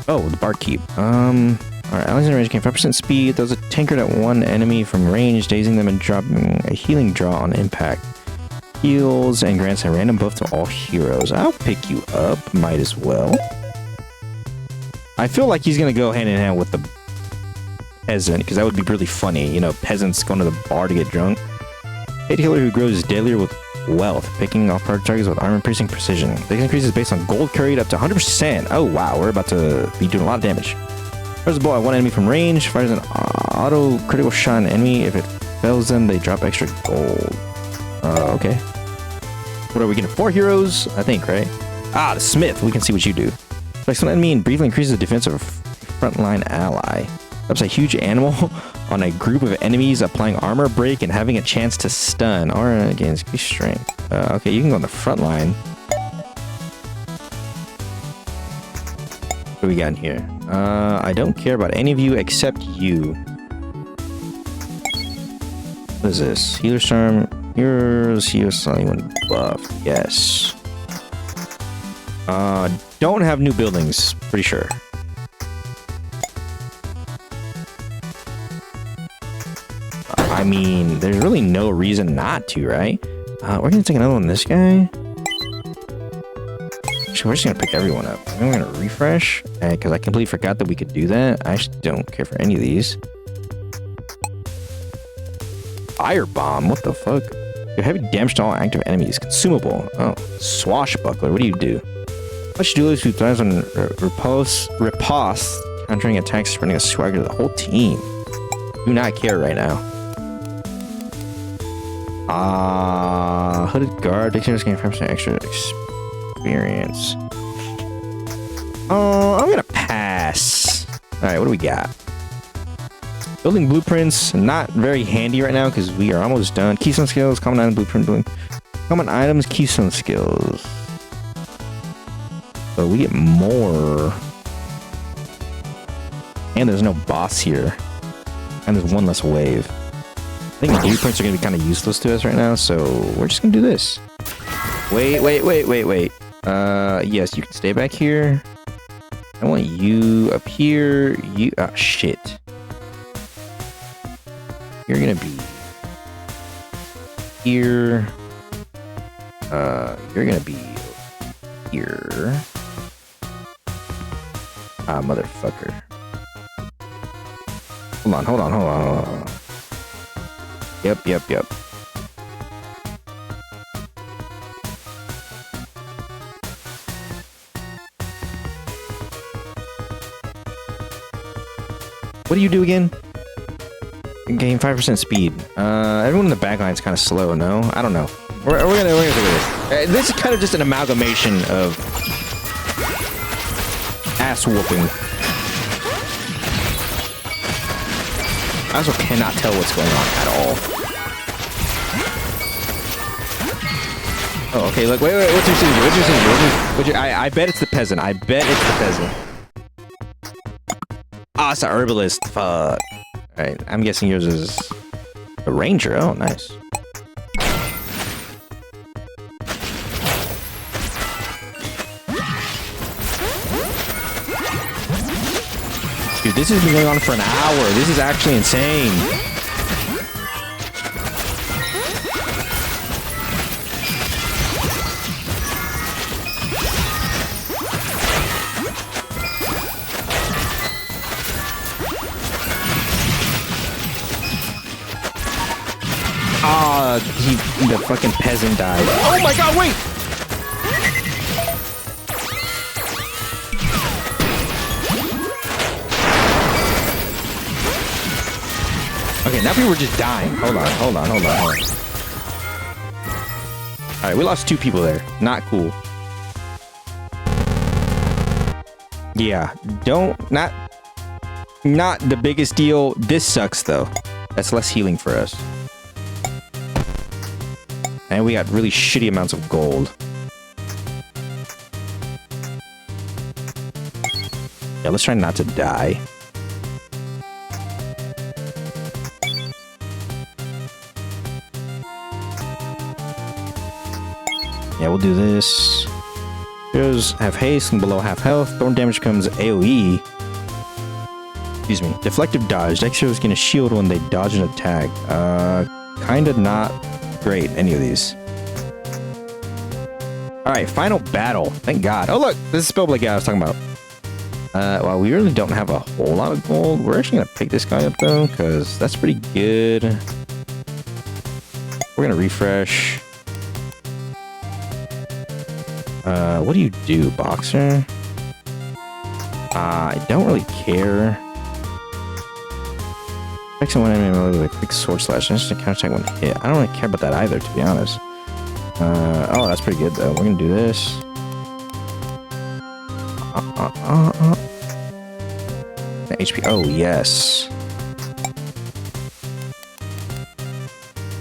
Oh, the barkeep. Alright, allies in range gain 5% speed. Those a tinkered at one enemy from range, dazing them and dropping a healing draw on impact. Heals and grants a random buff to all heroes. I'll pick you up. Might as well. I feel like he's gonna go hand in hand with the peasant, because that would be really funny. You know, peasants going to the bar to get drunk. Hit healer who grows deadlier with wealth, picking off targets with armor-piercing precision. This increases based on gold carried up to 100%. Oh wow, we're about to be doing a lot of damage. Fires a ball at one enemy from range. Fires an auto critical shot on an enemy. If it fails them, they drop extra gold. Okay. What are we getting? 4 heroes, I think, right? Ah, the smith. We can see what you do. Selects one enemy and briefly increases the defense of a frontline ally. Ups a huge animal on a group of enemies, applying armor break and having a chance to stun. Or gains increased strength. Okay, you can go on the front line. What do we got in here? I don't care about any of you except you. What is this? Healer Storm. Here's slowly when buff. Yes. Don't have new buildings. Pretty sure. I mean, there's really no reason not to, right? We're gonna take another one. This guy. Actually, we're just gonna pick everyone up. I mean, we're gonna refresh because I completely forgot that we could do that. I actually don't care for any of these. Firebomb. What the fuck? Your heavy damage to all active enemies. Consumable. Oh, swashbuckler. What do you do? Much duelist who thrives on riposte, countering attacks, spreading a swagger to the whole team. Do not care right now. Hooded guard. Dictionaries gain 5% extra experience. Oh, I'm gonna pass. Alright, what do we got? Building blueprints. Not very handy right now because we are almost done. Keystone skills. Common item blueprint building. Common items. Keystone skills. So we get more. And there's no boss here. And there's one less wave. I think the blueprints are going to be kind of useless to us right now, so we're just going to do this. Wait. Yes, you can stay back here. I want you up here. You... Oh, shit. You're going to be... here. You're going to be... here. Ah, motherfucker. Hold on. Yep. What do you do again? Gain 5% speed. Everyone in the back line's kind of slow, no? I don't know. We're gonna do this. This is kind of just an amalgamation of ass whooping. I also cannot tell what's going on at all. Oh, okay, look, wait, what's your signature? What's your signature? I bet it's the peasant. I bet it's the peasant. Ah, it's the herbalist. Fuck. Alright, I'm guessing yours is a ranger. Oh, nice. Dude, this has been going on for an hour. This is actually insane. Ah, the fucking peasant died. Oh my god, wait! Okay, now people were just dying. Hold on. Alright, we lost 2 people there. Not cool. Yeah, not the biggest deal. This sucks though. That's less healing for us. And we got really shitty amounts of gold. Yeah, let's try not to die. Yeah, we'll do this. Heroes have haste and below half health. Thorn damage becomes AoE. Excuse me. Deflective dodge. Next heroes gain a shield when they dodge an attack. Kinda not great, any of these. Alright, final battle. Thank God. Oh, look! This is Spellblade guy I was talking about. Well, we really don't have a whole lot of gold. We're actually gonna pick this guy up, though, because that's pretty good. We're gonna refresh. What do you do, boxer? I don't really care. Check someone with a quick sword slash. Just to counterattack one hit. I don't really care about that either, to be honest. Oh, that's pretty good though. We're gonna do this. HP. Oh yes.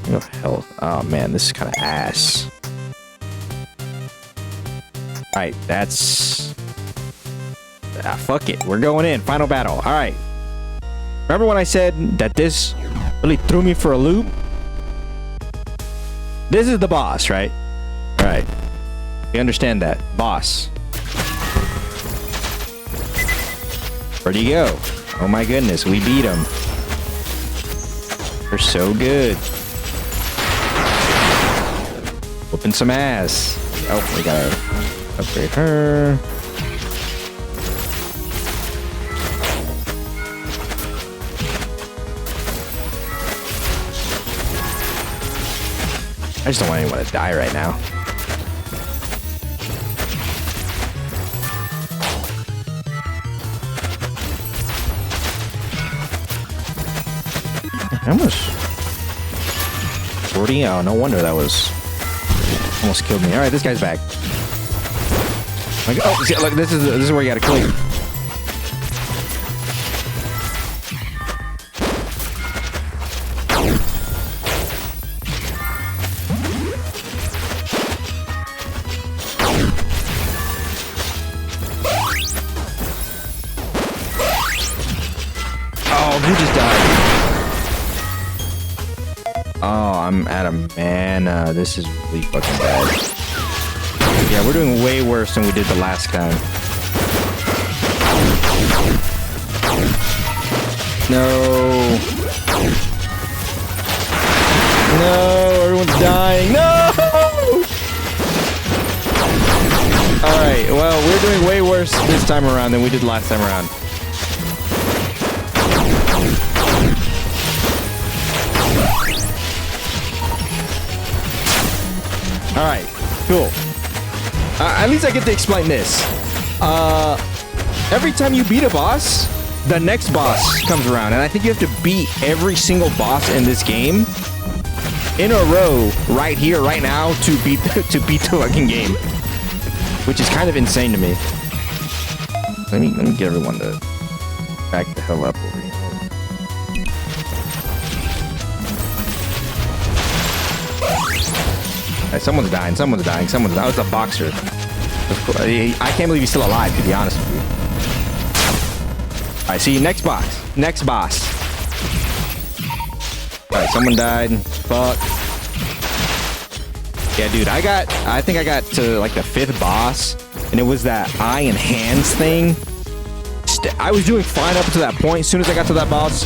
No health. Oh man, this is kind of ass. Alright, that's... fuck it. We're going in. Final battle. Alright. Remember when I said that this really threw me for a loop? This is the boss, right? Alright. You understand that. Boss. Where'd he go? Oh my goodness, we beat him. We're so good. Whooping some ass. Oh, we gotta upgrade her. I just don't want anyone to die right now. How much? 40? Oh, no wonder that was... almost killed me. Alright, this guy's back. Like, oh, see, look, this is where you gotta clear. Oh, who just died? Oh, I'm out of mana. This is really fucking bad. Yeah, we're doing way worse than we did the last time. No. No, everyone's dying. No! Alright, well, we're doing way worse this time around than we did last time around. Alright, cool. At least I get to explain this. Every time you beat a boss, the next boss comes around, and I think you have to beat every single boss in this game in a row right here, right now, to beat the fucking game, which is kind of insane to me. Let me get everyone to back the hell up over here. Right, someone's dying. Oh, it's a boxer. I can't believe he's still alive, to be honest with you. Alright, see, next boss. Alright, someone died. Fuck. Yeah, dude, I think I got to like the 5th boss, and it was that eye and hands thing. I was doing fine up to that point. As soon as I got to that boss,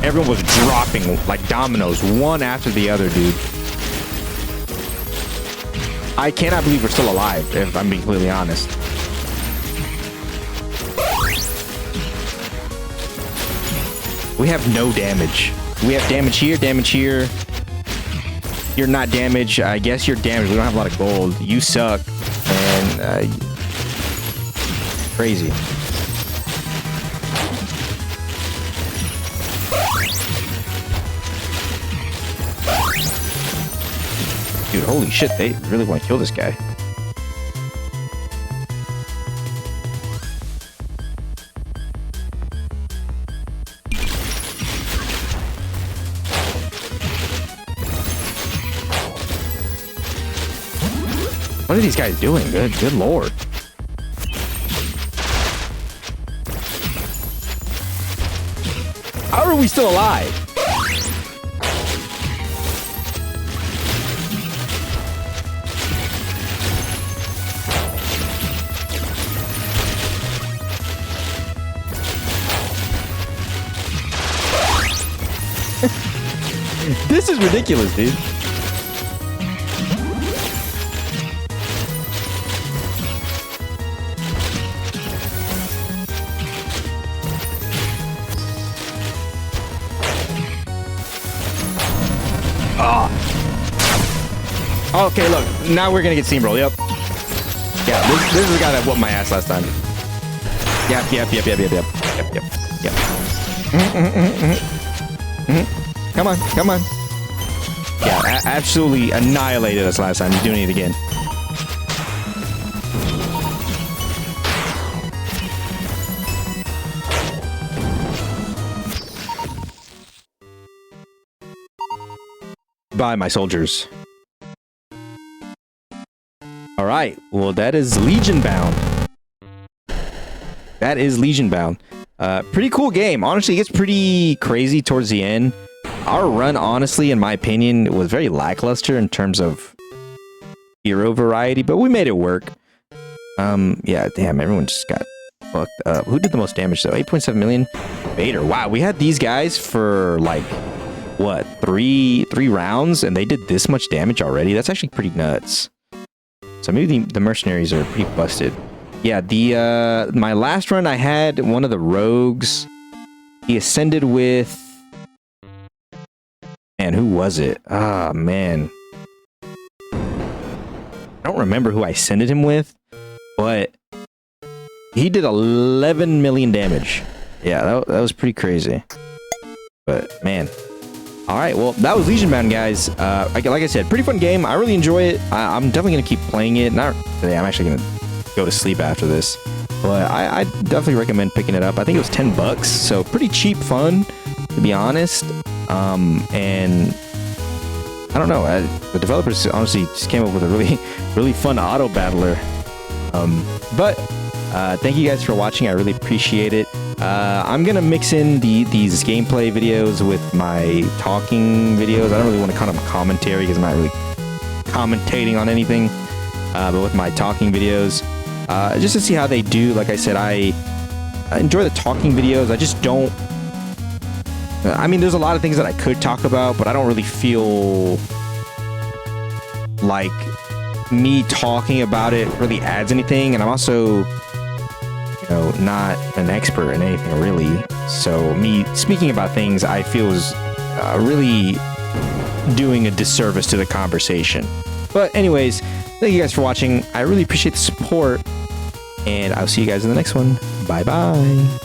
everyone was dropping like dominoes, one after the other, dude. I cannot believe we're still alive, if I'm being completely honest. We have no damage. We have damage here. You're not damaged. I guess you're damaged. We don't have a lot of gold. You suck. And, crazy. Dude, holy shit, they really want to kill this guy. What are these guys doing? Good lord. How are we still alive? This is ridiculous, dude. Oh. Okay, look. Now we're gonna get steamrolled. Yep. Yeah, this is the guy that whooped my ass last time. Yep. Come on. Yeah, absolutely annihilated us last time. He's doing it again. Bye, my soldiers. All right. Well, that is LegionBound. Pretty cool game. Honestly, it gets pretty crazy towards the end. Our run, honestly, in my opinion, was very lackluster in terms of hero variety, but we made it work. Yeah, damn, everyone just got fucked up. Who did the most damage, though? 8.7 million? Vader. Wow, we had these guys for, like, what, three rounds, and they did this much damage already? That's actually pretty nuts. So maybe the mercenaries are pretty busted. Yeah, my last run, I had one of the rogues. He ascended with... Man, who was it? Ah, man. I don't remember who I ascended him with, but he did 11 million damage. Yeah, that was pretty crazy. But, man. Alright, well, that was LegionBound, guys. Like I said, pretty fun game. I really enjoy it. I'm definitely going to keep playing it. Not today. I'm actually going to go to sleep after this. But I definitely recommend picking it up. I think it was $10, so pretty cheap fun, to be honest. And I don't know, the developers honestly just came up with a really fun auto battler. But thank you guys for watching. I really appreciate it. I'm gonna mix in these gameplay videos with my talking videos. I don't really want to call them commentary because I'm not really commentating on anything, but with my talking videos, just to see how they do. Like I said, I enjoy the talking videos. I just don't. I mean, there's a lot of things that I could talk about, but I don't really feel like me talking about it really adds anything. And I'm also, you know, not an expert in anything really. So me speaking about things I feel is really doing a disservice to the conversation. But anyways, thank you guys for watching. I really appreciate the support, and I'll see you guys in the next one. Bye bye.